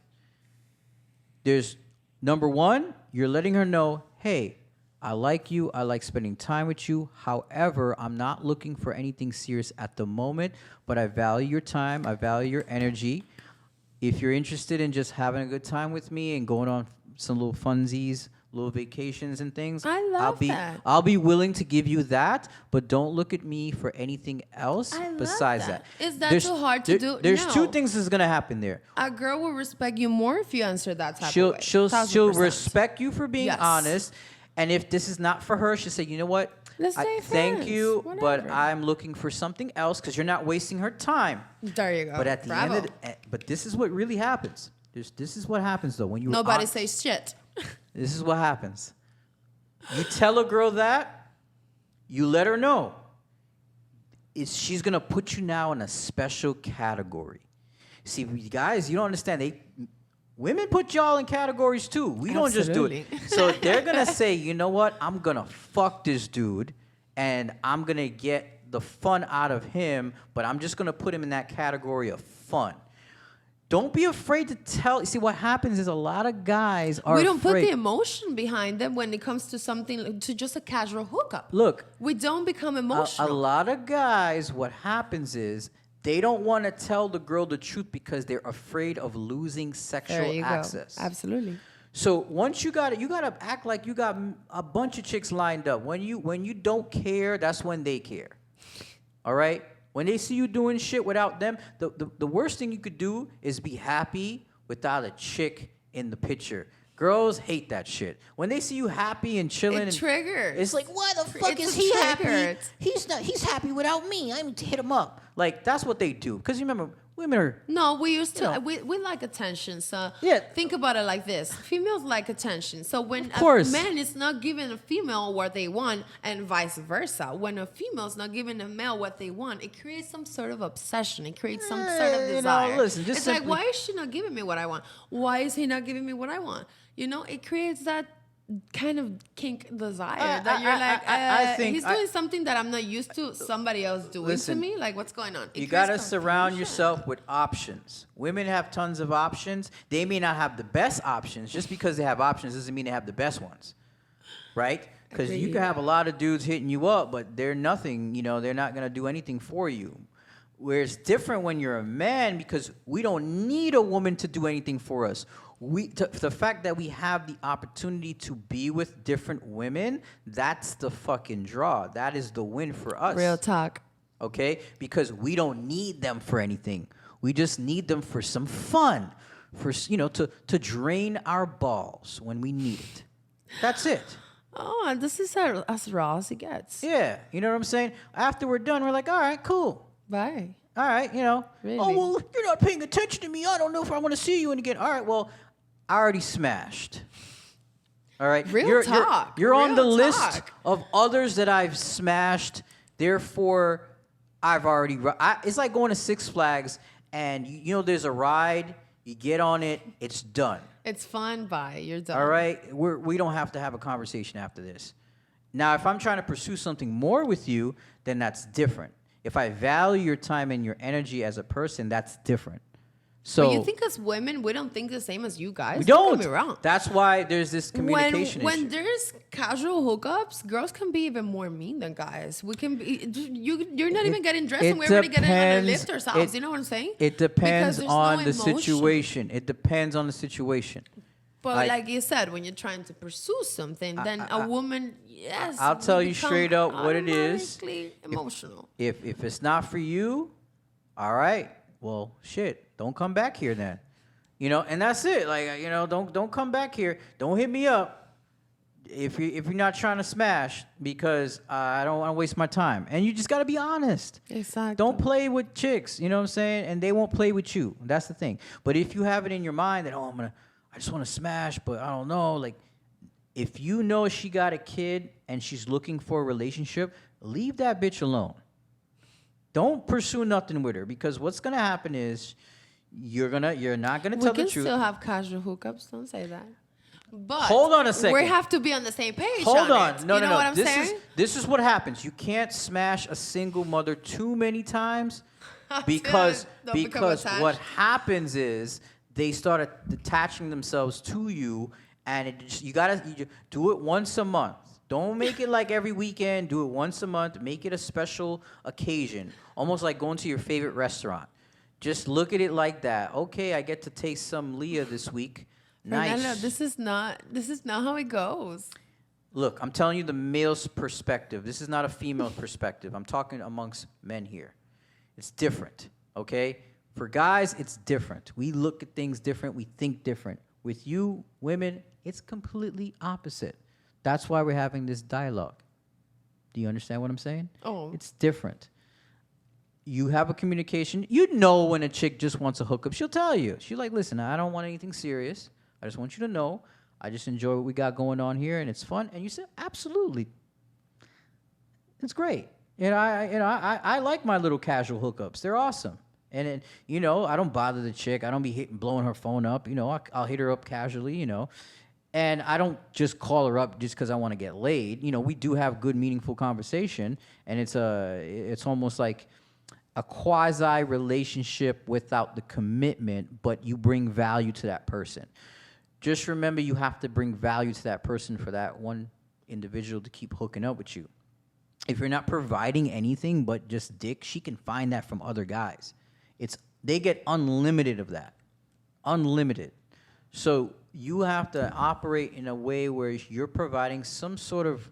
There's number one. You're letting her know, hey, I like you. I like spending time with you. However, I'm not looking for anything serious at the moment, but I value your time. I value your energy. If you're interested in just having a good time with me and going on some little funsies, little vacations and things, I love that. I'll be willing to give you that, but don't look at me for anything else I love besides that. that. Is that too hard to do? There's No. two things that's gonna happen there. A girl will respect you more if you answer that type She'll of way. she'll 1000%. respect you for being Yes. honest, and if this is not for her, she'll say, you know what? Let's stay thank friends, you, but whatever. I'm looking for something else because you're not wasting her time. There you go. But at the Bravo. end of but this is what really happens. This is what happens though when you Nobody says shit. This is what happens. You tell a girl that, you let her know. She's gonna put you now in a special category. See, guys, you don't understand. Women put y'all in categories too. We don't just do it. Absolutely. So they're gonna say, you know what? I'm gonna fuck this dude, and I'm gonna get the fun out of him, but I'm just gonna put him in that category of fun. Don't be afraid to tell. See, what happens is a lot of guys are We don't put afraid. the emotion behind them when it comes to something, to just a casual hookup. Look, We don't become a emotional. lot of guys, what happens is they don't want to tell the girl the truth because they're afraid of losing sexual There you access. go. Absolutely. So once you got it, you got to act like you got a bunch of chicks lined up. When you don't care, that's when they care. All right? When they see you doing shit without them, the worst thing you could do is be happy without a chick in the picture. Girls hate that shit. When they see you happy and chilling, It triggers. it's like, why the fuck It's is a he trigger. happy? He's happy without me. I need to hit him up. Like that's what they do. Because remember, women are. No, we used to. You know. We like attention. So Yeah. think about it like this: females like attention. So when a course. man is not giving a female what they want, and vice versa, when a female is not giving a male what they want, it creates some sort of obsession. It creates some sort of You know, desire. listen, just it's simply- like, why is she not giving me what I want? Why is he not giving me what I want? You know, it creates that kind of kink desire that you're like, I think he's doing something that I'm not used to somebody else doing Listen, to me. Like, what's going on? It You creates got to surround confusion. yourself with options. Women have tons of options. They may not have the best options. Just because they have options doesn't mean they have the best ones. Right? Because you Agreed. can have a lot of dudes hitting you up, but they're nothing, they're not going to do anything for you. Where it's different when you're a man because we don't need a woman to do anything for us. The fact that we have the opportunity to be with different women, that's the fucking draw. That is the win for us. Real talk. Okay? Because we don't need them for anything. We just need them for some fun, to drain our balls when we need it. That's it. Oh, this is as raw as it gets. Yeah, you know what I'm saying? After we're done, we're like, all right, cool. Bye. All right, Really? Oh, well, you're not paying attention to me. I don't know if I want to see you again. All right, well, I already smashed. All right? Real talk. You're on the Real list talk. of others that I've smashed. Therefore, I've already... it's like going to Six Flags, and, there's a ride. You get on it. It's done. It's fun. Bye. You're done. All right? We don't have to have a conversation after this. Now, if I'm trying to pursue something more with you, then that's different. If I value your time and your energy as a person, that's different. So But you think as women, we don't think the same as you guys? we Don't don't. get me wrong. That's why there's this communication when issue. there's casual hookups, girls can be even more mean than guys. We can be. You're not even getting dressed, and we're already getting on our lift ourselves. You know what I'm saying? It depends Because there's on no the emotion. situation. It depends on the situation. But like you said, when you're trying to pursue something, then a woman, yes, I'll tell will you become straight up what it is. automatically emotional. If it's not for you, all right. Well, shit. Don't come back here then. And that's it. Like, don't come back here. Don't hit me up if you're not trying to smash because I don't want to waste my time. And you just got to be honest. Exactly. Don't play with chicks, you know what I'm saying? And they won't play with you. That's the thing. But if you have it in your mind that, I just want to smash, but I don't know. Like, if you know she got a kid and she's looking for a relationship, leave that bitch alone. Don't pursue nothing with her because what's gonna happen is you're not gonna tell the We can truth. still have casual hookups. Don't say that. But hold on a second. We have to be on the same page. Hold on. on. It. No, you know what I'm this saying? is what happens. You can't smash a single mother too many times because what happens is they start attaching themselves to you, and you do it once a month. Don't make it like every weekend. Do it once a month. Make it a special occasion, almost like going to your favorite restaurant. Just look at it like that. Okay, I get to taste some Lia this week. Nice. Fernando, this is not how it goes. Look, I'm telling you the male's perspective. This is not a female perspective. I'm talking amongst men here. It's different, okay? For guys, it's different. We look at things different. We think different. With you, women, it's completely opposite. That's why we're having this dialogue. Do you understand what I'm saying? Oh. It's different. You have a communication. You know when a chick just wants a hookup. She'll tell you. She's like, listen, I don't want anything serious. I just want you to know. I just enjoy what we got going on here, and it's fun. And you said, absolutely. It's great. I like my little casual hookups. They're awesome. And then, I don't bother the chick. I don't be blowing her phone up. I'll hit her up casually, And I don't just call her up just because I want to get laid. We do have good, meaningful conversation, and it's almost like a quasi relationship without the commitment, but you bring value to that person. Just remember, you have to bring value to that person for that one individual to keep hooking up with you. If you're not providing anything but just dick, she can find that from other guys. They get unlimited of that. Unlimited. So you have to operate in a way where you're providing some sort of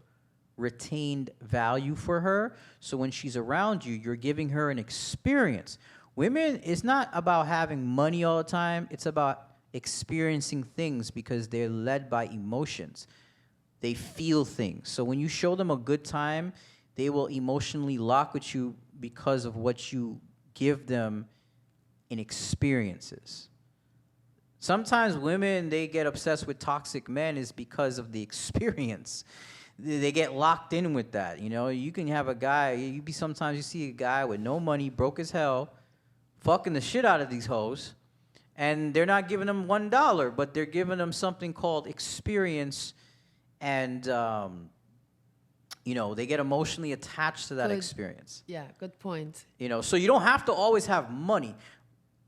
retained value for her. So when she's around you, you're giving her an experience. Women, it's not about having money all the time. It's about experiencing things because they're led by emotions. They feel things. So when you show them a good time, they will emotionally lock with you because of what you give them in experiences. Sometimes women, they get obsessed with toxic men is because of the experience. They get locked in with that. You can have a guy, sometimes you see a guy with no money, broke as hell, fucking the shit out of these hoes, and they're not giving them $1, but they're giving them something called experience, and they get emotionally attached to that experience. Yeah, good point. So you don't have to always have money.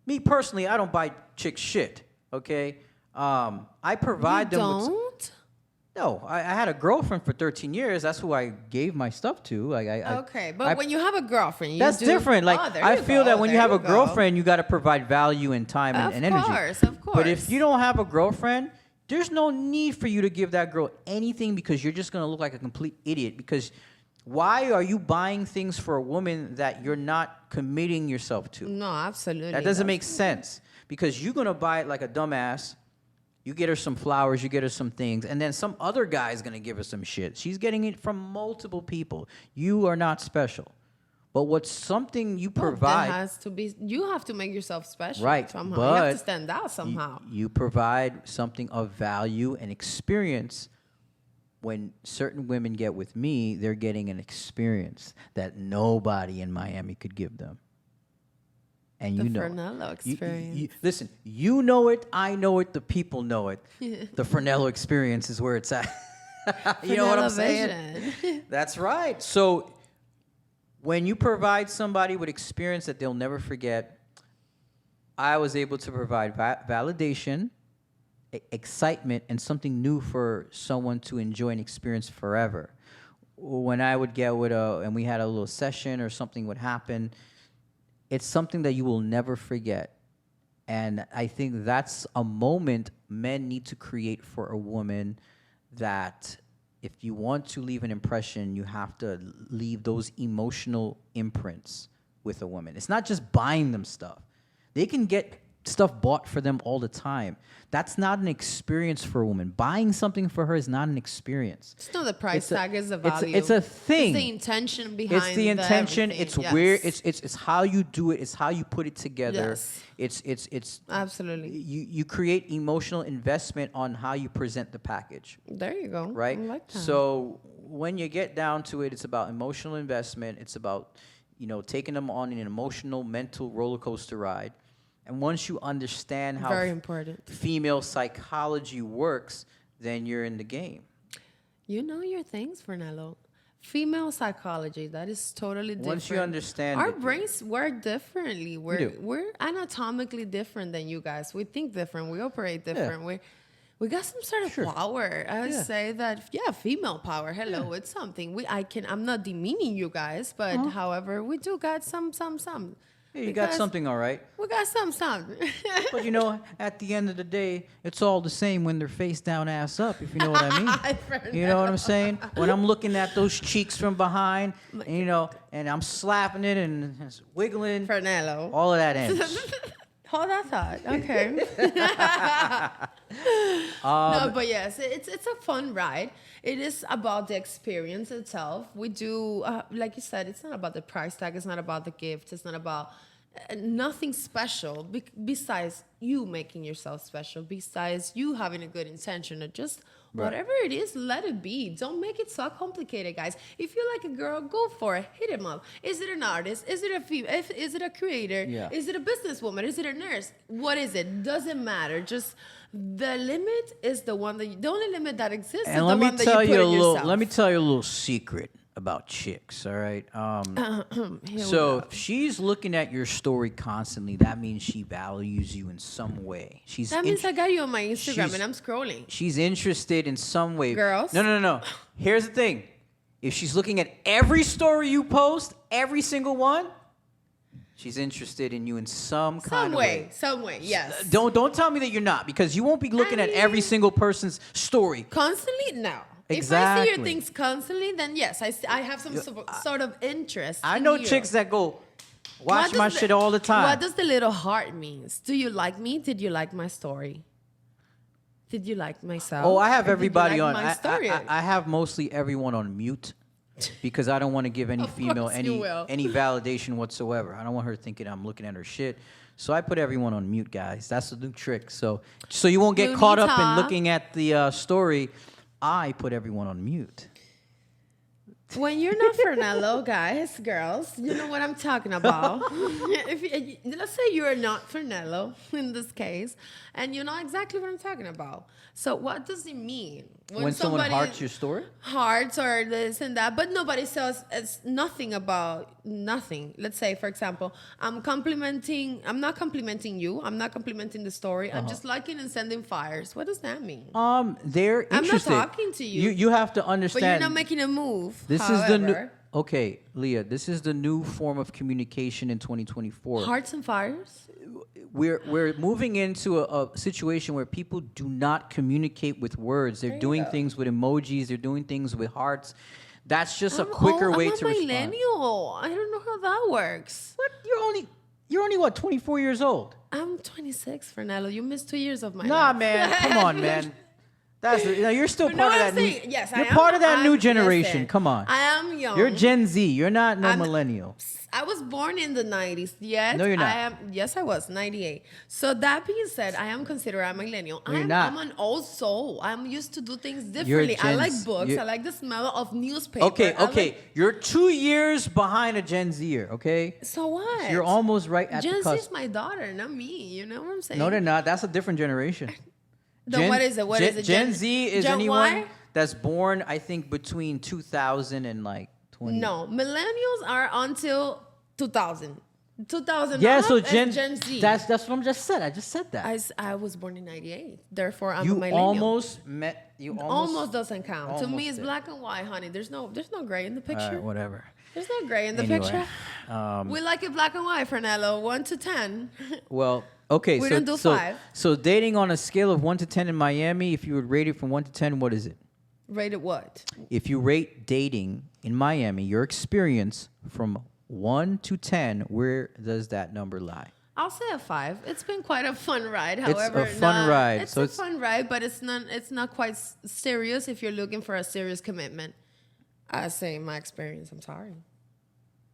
Me personally, I don't buy chicks shit. Okay, I provide them. Don't? No, I had a girlfriend for 13 years. That's who I gave my stuff to. Okay, but when you have a girlfriend, that's different. Like I feel that when you have a girlfriend, you got to provide value and time and energy. Of course. But if you don't have a girlfriend, there's no need for you to give that girl anything because you're just gonna look like a complete idiot. Because why are you buying things for a woman that you're not committing yourself to? No, absolutely. That doesn't make sense. Because you're going to buy it like a dumbass. You get her some flowers, you get her some things, and then some other guy's going to give her some shit. She's getting it from multiple people. You are not special. But what's something you provide... That has to be... You have to make yourself special. Right, somehow. but... You have to stand out somehow. You provide something of value and experience. When certain women get with me, they're getting an experience that nobody in Miami could give them. And the Fernello experience. Listen, you know it, I know it, the people know it. The Fernello experience is where it's at. You know what I'm saying? That's right. So when you provide somebody with experience that they'll never forget, I was able to provide validation, excitement, and something new for someone to enjoy and experience forever. When I would get with and we had a little session or something would happen, it's something that you will never forget. And I think that's a moment men need to create for a woman that if you want to leave an impression, you have to leave those emotional imprints with a woman. It's not just buying them stuff. They can get stuff bought for them all the time. That's not an experience for a woman. Buying something for her is not an experience. It's not the price tag, it's the value. It's a thing. It's the intention behind it. It's the intention. It's where it's how you do it. It's how you put it together. Yes. It's absolutely. You create emotional investment on how you present the package. There you go. Right? I like that. So when you get down to it, it's about emotional investment. It's about, taking them on an emotional, mental roller coaster ride. And once you understand how very important female psychology works, then you're in the game. You know your things, Fernello. Female psychology, that is totally different. Once you understand our it, brains work differently. do. We're anatomically different than you guys. We think different. We operate different. We got some sort of power. I would say that female power. Hello, it's something. I'm not demeaning you guys, but however, we do got some. Yeah, you got something all right. We got some. But you know, at the end of the day, it's all the same when they're face down, ass up, if you know what I mean. You know what I'm saying? When I'm looking at those cheeks from behind, and I'm slapping it and it's wiggling. Fernello. All of that ends. Hold that thought. Okay. No, but yes, it's a fun ride. It is about the experience itself. We do, like you said, it's not about the price tag. It's not about the gift. It's not about nothing special besides you making yourself special, besides you having a good intention or just whatever it is, let it be. Don't make it so complicated, guys. If you like a girl, go for it. Hit him up. Is it an artist? Is it a female? Is it a creator? Yeah. Is it a businesswoman? Is it a nurse? What is it? Doesn't matter. Just the limit is the one that the only limit that exists And is let the me one that tell you put you a in little. yourself. Let me tell you a little secret about chicks. All right. So if she's looking at your story constantly, that means she values you in some way. That means I got you on my Instagram she's- and I'm scrolling. She's interested in some way. Girls? No. Here's the thing. If she's looking at every story you post, every single one, she's interested in you in some kind of way. Some way, yes. Don't tell me that you're not, because you won't be looking at every single person's story. Constantly? No. If I see Exactly. your things constantly, then yes, I have some sort of interest. I in know you. chicks that go watch What my does shit all the time. What does the little heart means? Do you like me? Did you like my story? Did you like myself? Oh, I have Or did you everybody like on. my story? I have mostly everyone on mute because I don't want to give any Of female course you will. any validation whatsoever. I don't want her thinking I'm looking at her shit. So I put everyone on mute, guys. That's the new trick. So you won't get caught up in Lunita. looking at the story. I put everyone on mute. When you're not Fernello, guys, girls, you know what I'm talking about. Let's say you're not Fernello in this case, and you know exactly what I'm talking about. So what does it mean When someone hearts your story? hearts or this and that, but nobody says it's nothing about nothing. Let's say, for example, I'm not complimenting you. I'm not complimenting the story. I'm just liking and sending fires. What does that mean? They're I'm not interested. talking to you. You have to understand. But you're not making a move. This However, is the new. Okay, Leah. This is the new form of communication in 2024. hearts and fires. We're moving into a situation where people do not communicate with words. They're doing things with emojis. They're doing things with hearts. That's just a quicker way to respond. I'm a millennial. I don't know how that works. What? You're only what, 24 years old? I'm 26, Fernello. You missed 2 years of my Nah, life. man. Come on, man. You're still You part know of what I'm that new. saying? Yes, you're I am. part of that new I'm- generation. listen, Come on. I am young. You're Gen Z. You're not no I'm- millennial. I was born in the 90s. Yes, No, you're not. I am. Yes, I was 98. So that being said, I am considered a millennial. No, you're not. I'm an old soul. I'm used to do things differently. I Gen like Z. books. I like the smell of newspaper. Okay. I like- You're 2 years behind a Gen Zer. Okay. so what? You're almost right at Gen the Z cusp. is my daughter, not me. You know what I'm saying? No, they're not. That's a different generation. Then what is it? What is it? Gen Z is Gen anyone Y? that's born, I think, between 2000 and like 20. No, millennials are until 2000. 2000 Yeah, up so is Gen Z. That's what I just said. I just said that. I was born in 98. Therefore, I'm a You millennial. almost Doesn't count. To almost me, it's did. black and white, honey. There's no gray in the All picture. right, whatever. There's no gray in the Anyway, picture. We like it black and white, Fernello. 1 to 10. Well, okay. We so, don't do so, 5. So dating on a scale of 1 to 10 in Miami, if you would rate it from 1 to 10, what is it? Rated what? If you rate dating in Miami, your experience from 1 to 10, where does that number lie? I'll say a 5. It's been quite a fun ride. It's However, a fun ride. It's So a it's- fun ride, but it's not quite serious if you're looking for a serious commitment. I say in my experience. I'm sorry.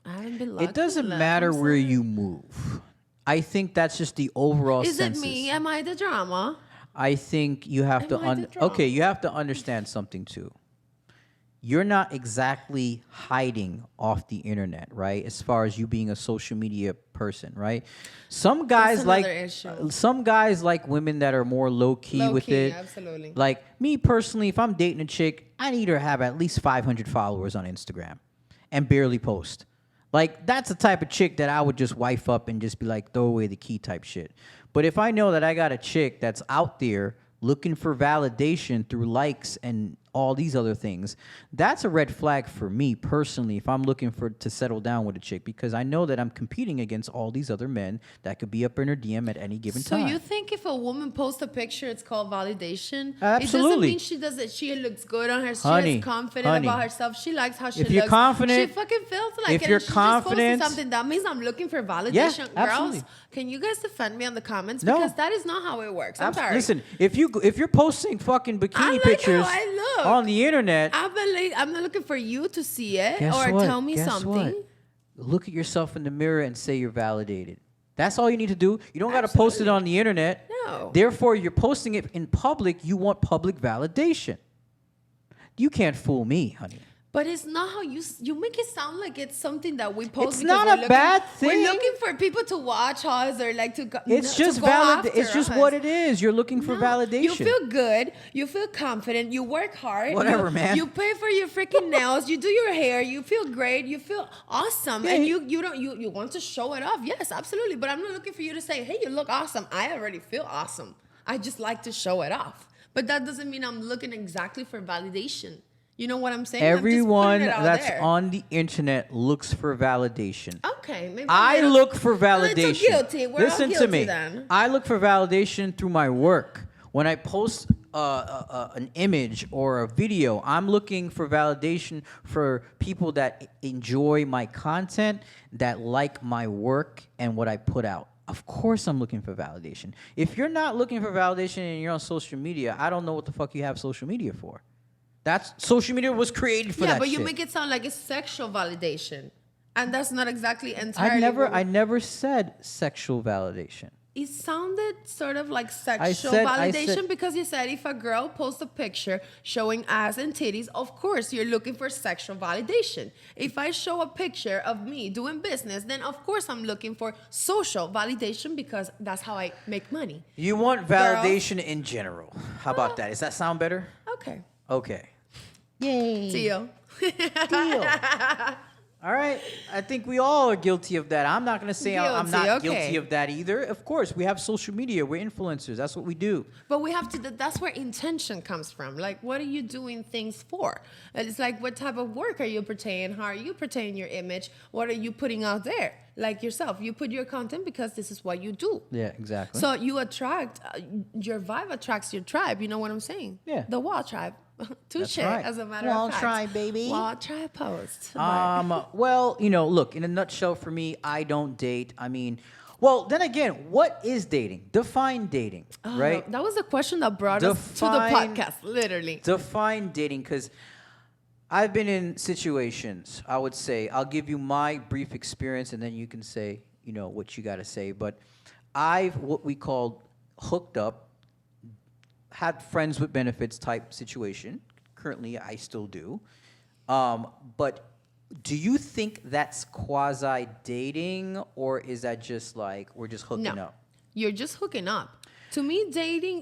I haven't been lucky. It doesn't enough, matter I'm where sorry. you move. I think that's just the overall Is census. it me? Am I the drama? I think you have to Am I the drama? okay, you have to understand something too. you're not exactly hiding off the internet, right? As far as you being a social media person, right? Some guys like another issue. some guys like women that are more low key with Low-key, it. absolutely. Like me personally, if I'm dating a chick, I need her to have at least 500 followers on Instagram and barely post. Like that's the type of chick that I would just wife up and just be like throw away the key type shit. But if I know that I got a chick that's out there looking for validation through likes and all these other things, that's a red flag for me personally if I'm looking for to settle down with a chick, because I know that I'm competing against all these other men that could be up in her DM at any given So time. you think if a woman posts a picture, it's called validation? It doesn't Absolutely. mean she does it. She looks good on her. Honey, She's confident honey. about herself. She likes how she If looks. you're confident- she fucking feels like if it. you're and she just confident- posted something. That means I'm looking for validation. Yeah, Girls, absolutely. can you guys defend me on the comments? No. Because that is not how it works. I'm sorry. Listen, if you're posting fucking I bikini like pictures how I look. on the internet, I'm not looking for you to see it guess or what? tell me Guess something. what? Look at yourself in the mirror and say you're validated. That's all you need to do. You don't got to post it on the internet. No. Therefore, you're posting it in public. You want public validation. You can't fool me, honey. But it's not how you make it sound like it's something that we post. It's because not we're a looking- bad thing. We're looking for people to watch us or like to go. It's to just go valid. after It's just us. what it is. You're looking for No. validation. You feel good. You feel confident. You work hard. Whatever, you, man. You pay for your freaking nails. You do your hair. You feel great. You feel awesome, Yeah. and you want to show it off. Yes, absolutely. But I'm not looking for you to say, "Hey, you look awesome." I already feel awesome. I just like to show it off. But that doesn't mean I'm looking exactly for validation. You know what I'm saying? I'm just putting Everyone it out that's there. on the internet looks for validation. Okay, maybe I I'm look for a little validation. guilty. We're all Listen to guilty me. then. I look for validation through my work. When I post an image or a video, I'm looking for validation for people that enjoy my content, that like my work and what I put out. Of course I'm looking for validation. If you're not looking for validation and you're on social media, I don't know what the fuck you have social media for. That's social media was created for Yeah, that but you shit. make it sound like it's sexual validation, and that's not exactly entirely. I never said sexual validation. It sounded sort of like sexual I validation said- because you said if a girl posts a picture showing ass and titties, of course you're looking for sexual validation. If I show a picture of me doing business, then of course I'm looking for social validation because that's how I make money. You want validation in general. How about that? Does that sound better? Okay. Okay. Yay. Deal. Deal. All right. I think we all are guilty of that. I'm not going to say I'm Guilty, not okay. guilty of that either. Of course, we have social media. We're influencers. That's what we do. But we have to, that's where intention comes from. Like, what are you doing things for? And it's like, what type of work are you portraying? How are you portraying your image? What are you putting out there? Like yourself, you put your content because this is what you do. Yeah, exactly. So you attract, your vibe attracts your tribe. You know what I'm saying? Yeah. The wall tribe. Touche, right. as a matter Wall of fact. tribe, baby. Wall tribe post. Well, look, in a nutshell for me, I don't date. I mean, well, then again, what is dating? Define dating, right? That was the question that brought us to the Define- podcast, literally. Define dating, because I've been in situations, I would say, I'll give you my brief experience and then you can say, what you got to say. But I've what we call hooked up, had friends with benefits type situation. Currently, I still do. But do you think that's quasi dating, or is that just like we're just hooking No, up? you're just hooking up. To me,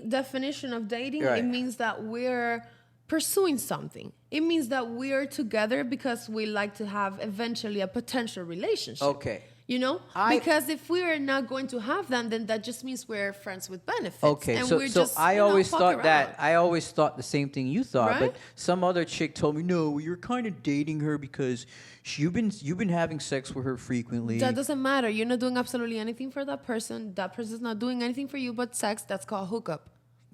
definition of dating, Right. it means that we're pursuing something. It means that we're together because we like to have eventually a potential relationship. Okay. Because if we are not going to have them, then that just means we're friends with benefits. Okay, and so we're so just, I always fuck thought around. that I always thought the same thing you thought, Right? but some other chick told me no, you're kind of dating her because you've been having sex with her frequently. That doesn't matter. You're not doing absolutely anything for that person. That person's not doing anything for you but sex. That's called hookup.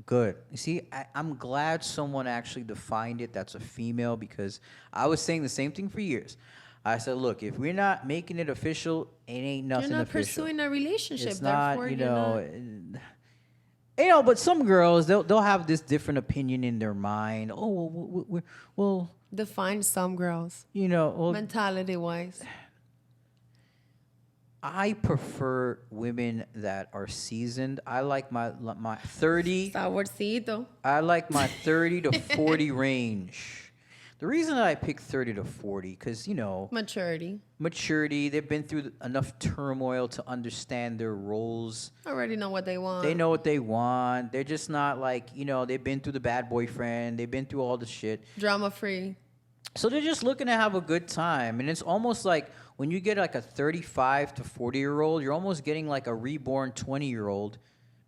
Good. You see, I'm glad someone actually defined it. That's a female, because I was saying the same thing for years. I said, look, if we're not making it official, it ain't nothing You're not official. pursuing a relationship. It's not, Therefore, you're not. but some girls they'll have this different opinion in their mind. Oh, well, Define some girls, well, mentality-wise. I prefer women that are seasoned. I like my 30. Saborcito. I like my 30 to 40 range. The reason that I picked 30 to 40, because, maturity, they've been through enough turmoil to understand their roles. Already know what they want. They know what they want. They're just not like, they've been through the bad boyfriend. They've been through all the shit. Drama free. So they're just looking to have a good time. And it's almost like when you get like a 35 to 40-year-old, you're almost getting like a reborn 20-year-old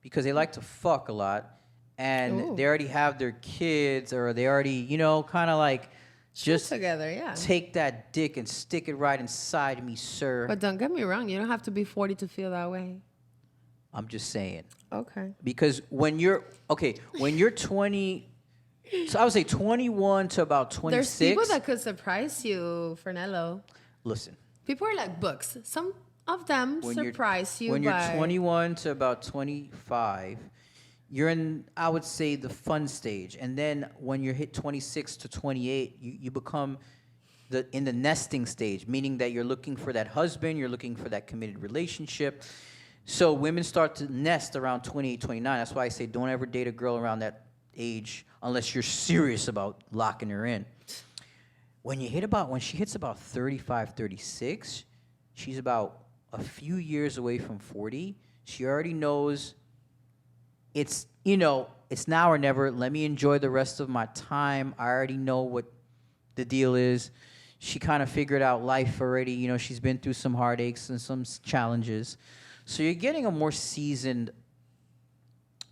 because they like to fuck a lot. And they already have their kids, or they already, kind of like just together, yeah. Take that dick and stick it right inside me, sir. But don't get me wrong, you don't have to be 40 to feel that way. I'm just saying. Okay. Because when you're 20, so I would say 21 to about 26. There's people that could surprise you, Fernello. Listen. People are like books. Some of them surprise you. When you're 21 to about 25, you're in, I would say, the fun stage. And then when you hit 26 to 28, you become in the nesting stage, meaning that you're looking for that husband, you're looking for that committed relationship. So women start to nest around 28, 29. That's why I say don't ever date a girl around that age unless you're serious about locking her in. When she hits about 35, 36, she's about a few years away from 40. She already knows it's now or never. Let me enjoy the rest of my time. I already know what the deal is. She kind of figured out life already. She's been through some heartaches and some challenges. So you're getting a more seasoned,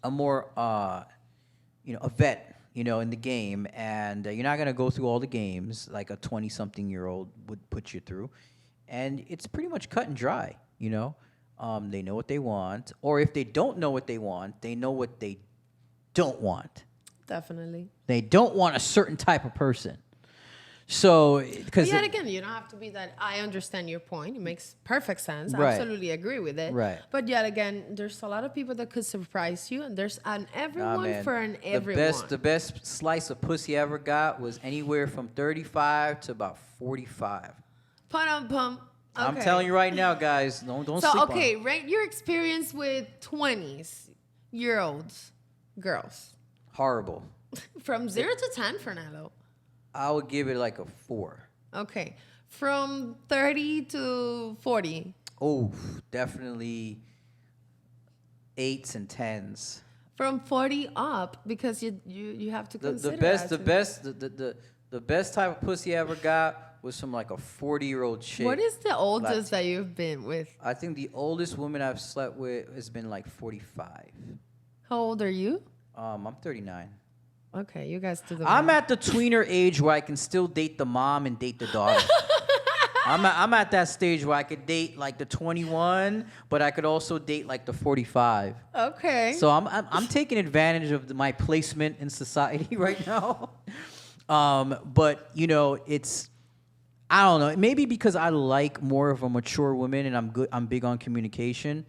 a vet, in the game. And you're not going to go through all the games like a 20-something-year-old would put you through. And it's pretty much cut and dry, They know what they want. Or if they don't know what they want, they know what they don't want. Definitely. They don't want a certain type of person. So, because yet again, you don't have to be that. I understand your point. It makes perfect sense. I Right. absolutely agree with it. Right. But yet again, there's a lot of people that could surprise you, and there's an everyone man. for an everyone. The best slice of pussy I ever got was anywhere from 35 to about 45. Pum. Okay. I'm telling you right now, guys, don't sleep on it. Rate your experience with 20-year-olds girls. Horrible. From 0 to 10, Fernando. I would give it like a 4. Okay. From 30 to 40. Oh, definitely 8s and 10s. From 40 up, because you have to consider The best type of pussy I ever got was from like a 40-year-old chick. What is the oldest that you've been with? I think the oldest woman I've slept with has been like 45. How old are you? I'm 39. Okay, you guys do the I'm math. at the tweener age where I can still date the mom and date the daughter. I'm at that stage where I could date like the 21, but I could also date like the 45. Okay. So I'm taking advantage of my placement in society right now. But it's, I don't know, maybe because I like more of a mature woman and I'm big on communication.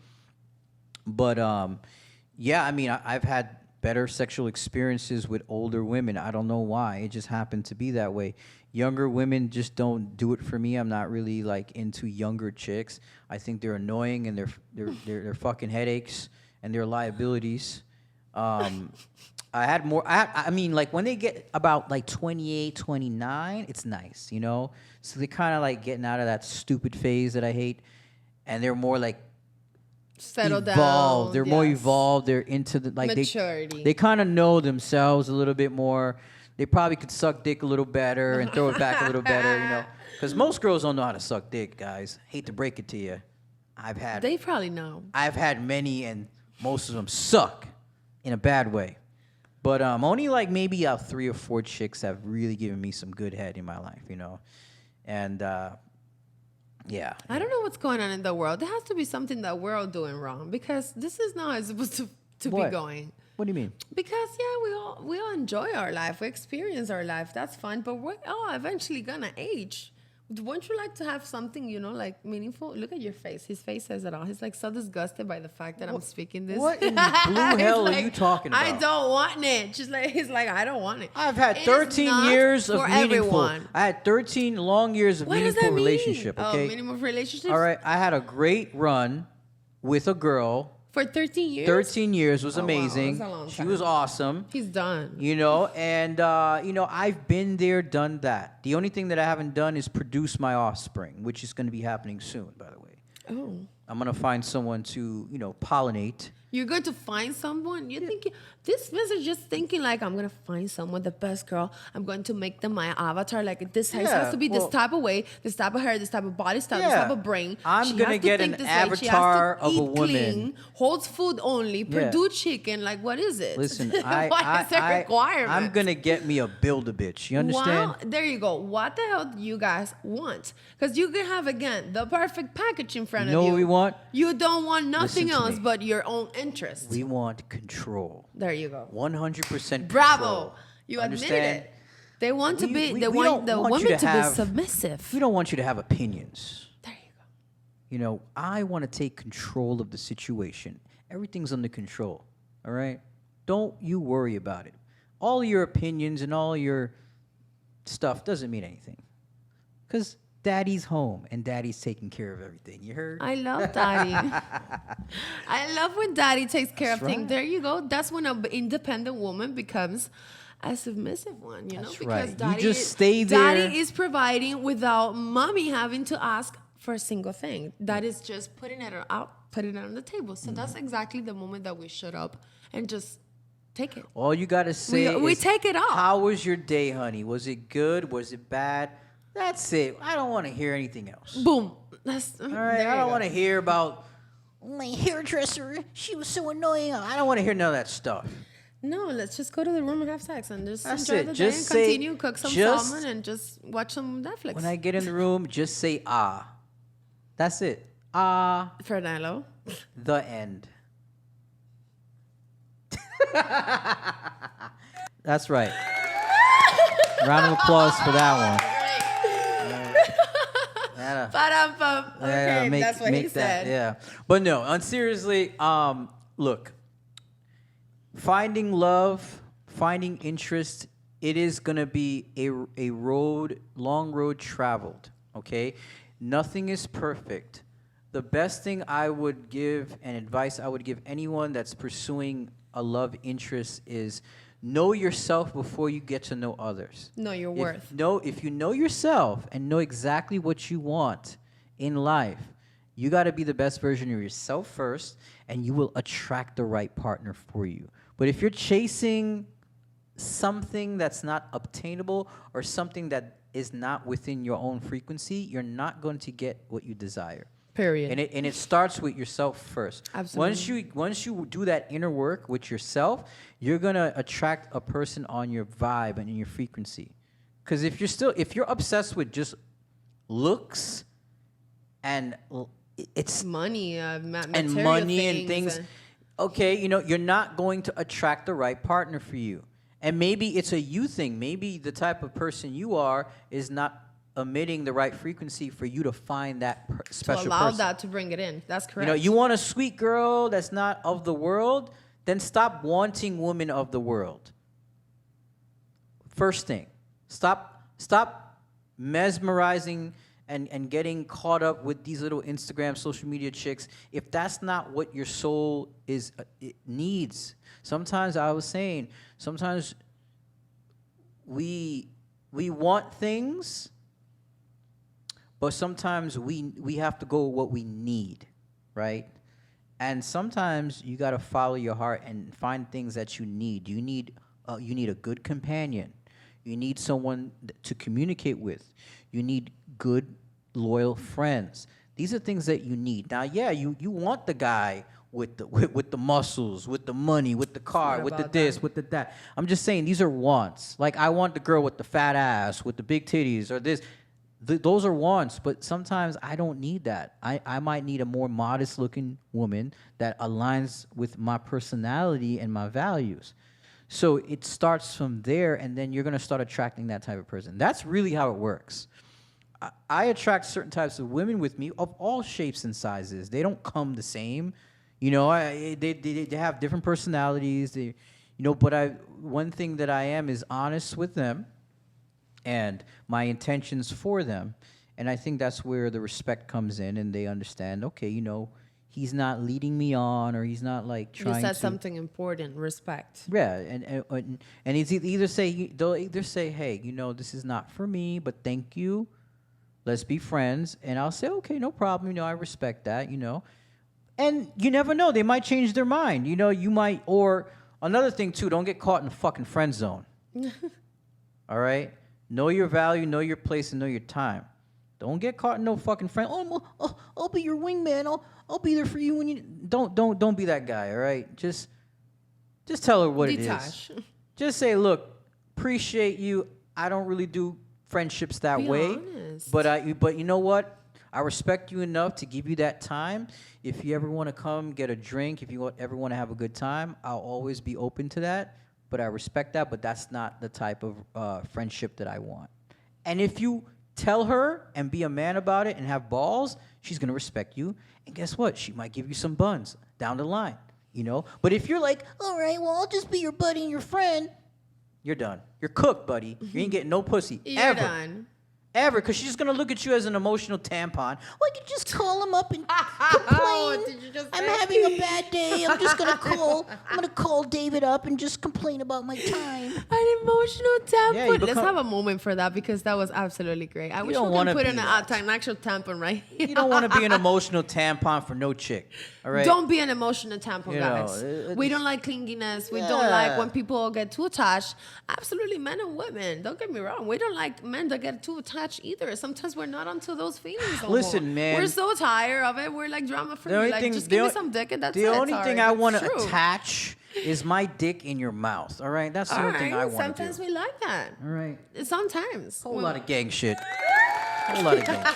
But yeah, I mean, I've had better sexual experiences with older women. I don't know why. It just happened to be that way. Younger women just don't do it for me. I'm not really like into younger chicks. I think they're annoying and they're fucking headaches and they're liabilities. I mean, like when they get about like 28, 29, it's nice, So they're kind of like getting out of that stupid phase that I hate, and they're more like settle evolved. down. They're more evolved. They're into the like maturity. They kind of know themselves a little bit more. They probably could suck dick a little better and throw it back a little better, Because most girls don't know how to suck dick, guys. Hate to break it to you. They probably know. I've had many, and most of them suck in a bad way. But only like maybe 3 or 4 chicks have really given me some good head in my life, And yeah. I don't know what's going on in the world. There has to be something that we're all doing wrong, because this is not how it's supposed to be going. What do you mean? Because we all enjoy our life. We experience our life. That's fun. But we're all eventually gonna age. Wouldn't you like to have something, like meaningful? Look at your face. His face says it all. He's like so disgusted by the fact that I'm speaking this. What in the blue hell are you talking about? I don't want it. He's like, I don't want it. I've had 13 years of meaningful. Everyone. I had 13 long years of meaningful relationship. Okay. Meaningful relationships. All right. I had a great run with a girl For 13 years? 13 years was Oh, wow, amazing. that's a long She time. was awesome. He's done. And I've been there, done that. The only thing that I haven't done is produce my offspring, which is going to be happening soon, by the way. Oh. I'm going to find someone to, pollinate. You're going to find someone? You think this message just thinking like, I'm going to find someone, the best girl. I'm going to make them my avatar. Like this has to be this type of way, this type of hair, this type of body style, this type of brain. I'm going to get an avatar of a woman. Clean, holds food only, produce chicken. Like, what is it? Listen, what is the requirement? I'm going to get me a Build-A-Bitch. You understand? Wow, there you go. What the hell do you guys want? Because you can have, again, the perfect package in front of you. What we want? You don't want nothing Listen to else me. but your own interest. We want control. There you go. 100% Bravo. control. You Understand? admitted it. They want to be, they we want the don't want woman you to to be have- submissive. We don't want you to have opinions. There you go. I want to take control of the situation. Everything's under control. All right? Don't you worry about it. All your opinions and all your stuff doesn't mean anything. Because daddy's home and daddy's taking care of everything. You heard? I love daddy. I love when daddy takes care of things. right. There you go. That's when an independent woman becomes a submissive one, That's because right. You daddy just is, stay there. Daddy is providing without mommy having to ask for a single thing. That is just putting it on the table. So that's exactly the moment that we shut up and just take it. All you got to say We is, take it off. how was your day, honey? Was it good? Was it bad? That's it. I don't want to hear anything else. Boom. That's All right? I don't want to hear about my hairdresser. She was so annoying. I don't want to hear none of that stuff. No, let's just go to the room and have sex and just That's enjoy it. the Just day say- and continue, cook some just- salmon and just watch some Netflix. When I get in the room, just say ah. That's it. Ah, Fernello. the end. That's right. Round of applause for that one. Okay, that's what he said. Yeah. But no, on seriously, look, finding love, finding interest, it is going to be a long road traveled, okay? Nothing is perfect. The best thing I would give and advice I would give anyone that's pursuing a love interest is know yourself before you get to know others. Know your worth. If you know yourself and know exactly what you want in life, you got to be the best version of yourself first, and you will attract the right partner for you. But if you're chasing something that's not obtainable or something that is not within your own frequency, you're not going to get what you desire. Period. And it starts with yourself first. Absolutely. Once you do that inner work with yourself, you're gonna attract a person on your vibe and in your frequency. Because if you're obsessed with just looks and it's money, and material money and things, okay, you're not going to attract the right partner for you. And maybe it's a you thing. Maybe the type of person you are is not emitting the right frequency for you to find that special to allow person. that to bring it in. That's correct. You want a sweet girl that's not of the world, then stop wanting women of the world. First thing, stop mesmerizing and getting caught up with these little Instagram, social media chicks. If that's not what your soul it needs. Sometimes I was saying, sometimes we want things, but sometimes we have to go what we need, right? And sometimes you got to follow your heart and find things that you need. You need a good companion. You need someone to communicate with. You need good, loyal friends. These are things that you need. Now, yeah, you want the guy with the muscles, with the money, with the car, with the this, with the that. I'm just saying these are wants. Like I want the girl with the fat ass, with the big titties, or this. Those are wants, but sometimes I don't need that. I might need a more modest-looking woman that aligns with my personality and my values. So it starts from there, and then you're going to start attracting that type of person. That's really how it works. I attract certain types of women with me of all shapes and sizes. They don't come the same. They have different personalities. But one thing that I am is honest with them and my intentions for them. And I think that's where the respect comes in, and they understand, okay, he's not leading me on, or he's not like You trying said to. something important. Respect. Yeah, and it's either say they'll either say, hey, this is not for me, but thank you. Let's be friends, and I'll say, okay, no problem. I respect that. And you never know, they might change their mind. You might, or another thing too, don't get caught in the fucking friend zone. All right, know your value, know your place, and know your time. Don't get caught in no fucking friend. I'll be your wingman. I'll be there for you when you don't be that guy. All right, just tell her what Detach. it is. Just say, look, appreciate you. I don't really do friendships that Be way, honest. but you know what? I respect you enough to give you that time. If you ever want to come get a drink, if you ever want to have a good time, I'll always be open to that. But I respect that. But that's not the type of friendship that I want. And if you tell her and be a man about it and have balls, she's gonna respect you. And guess what? She might give you some buns down the line. But if you're like, all right, well, I'll just be your buddy and your friend, you're done. You're cooked, buddy. You ain't getting no pussy. You're ever. done. Ever, because she's just going to look at you as an emotional tampon. Well, I could just call him up and complain. What did you just I'm say? having a bad day. I'm just going to call David up and just complain about my time. An emotional tampon. Yeah, you Let's become- have a moment for that because that was absolutely great. I wish don't we wanna could put be in an actual tampon right here. You don't want to be an emotional tampon for no chick. All right? Don't be an emotional tampon, You know, guys. We don't like clinginess. We Yeah. don't like when people get too attached. Absolutely, men and women. Don't get me wrong. We don't like men that get too attached either. Sometimes we're not onto those feelings no Listen, more. man. We're so tired of it. We're like drama free. The only Like, thing- just the give me on- some dick and that's The it. only Sorry, thing I that's want to true. attach is my dick in your mouth. All right? That's the All only thing I right. want to Sometimes do. we like that. All right? Sometimes. Whole lot of gang shit. Whole lot of gang shit.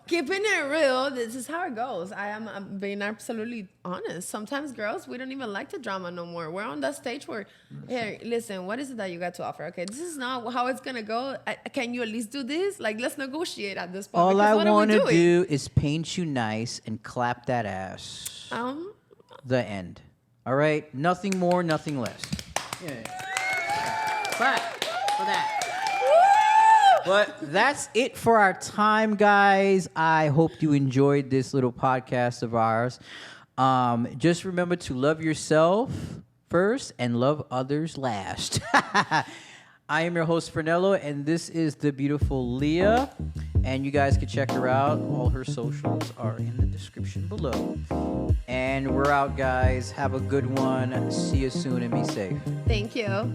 Keeping it real, this is how it goes. I'm being absolutely honest. Sometimes girls, we don't even like the drama no more. We're on that stage where, hey, listen, what is it that you got to offer? Okay, this is not how it's gonna go. Can you at least do this? Like, let's negotiate at this point. All because I what are we want to doing? do is paint you nice and clap that ass. The end. All right? Nothing more, nothing less. Yeah. Clap for that. But that's it for our time, guys. I hope you enjoyed this little podcast of ours. Just remember to love yourself first and love others last. I am your host, Fernello, and this is the beautiful Lia. And you guys can check her out. All her socials are in the description below. And we're out, guys. Have a good one. See you soon and be safe. Thank you.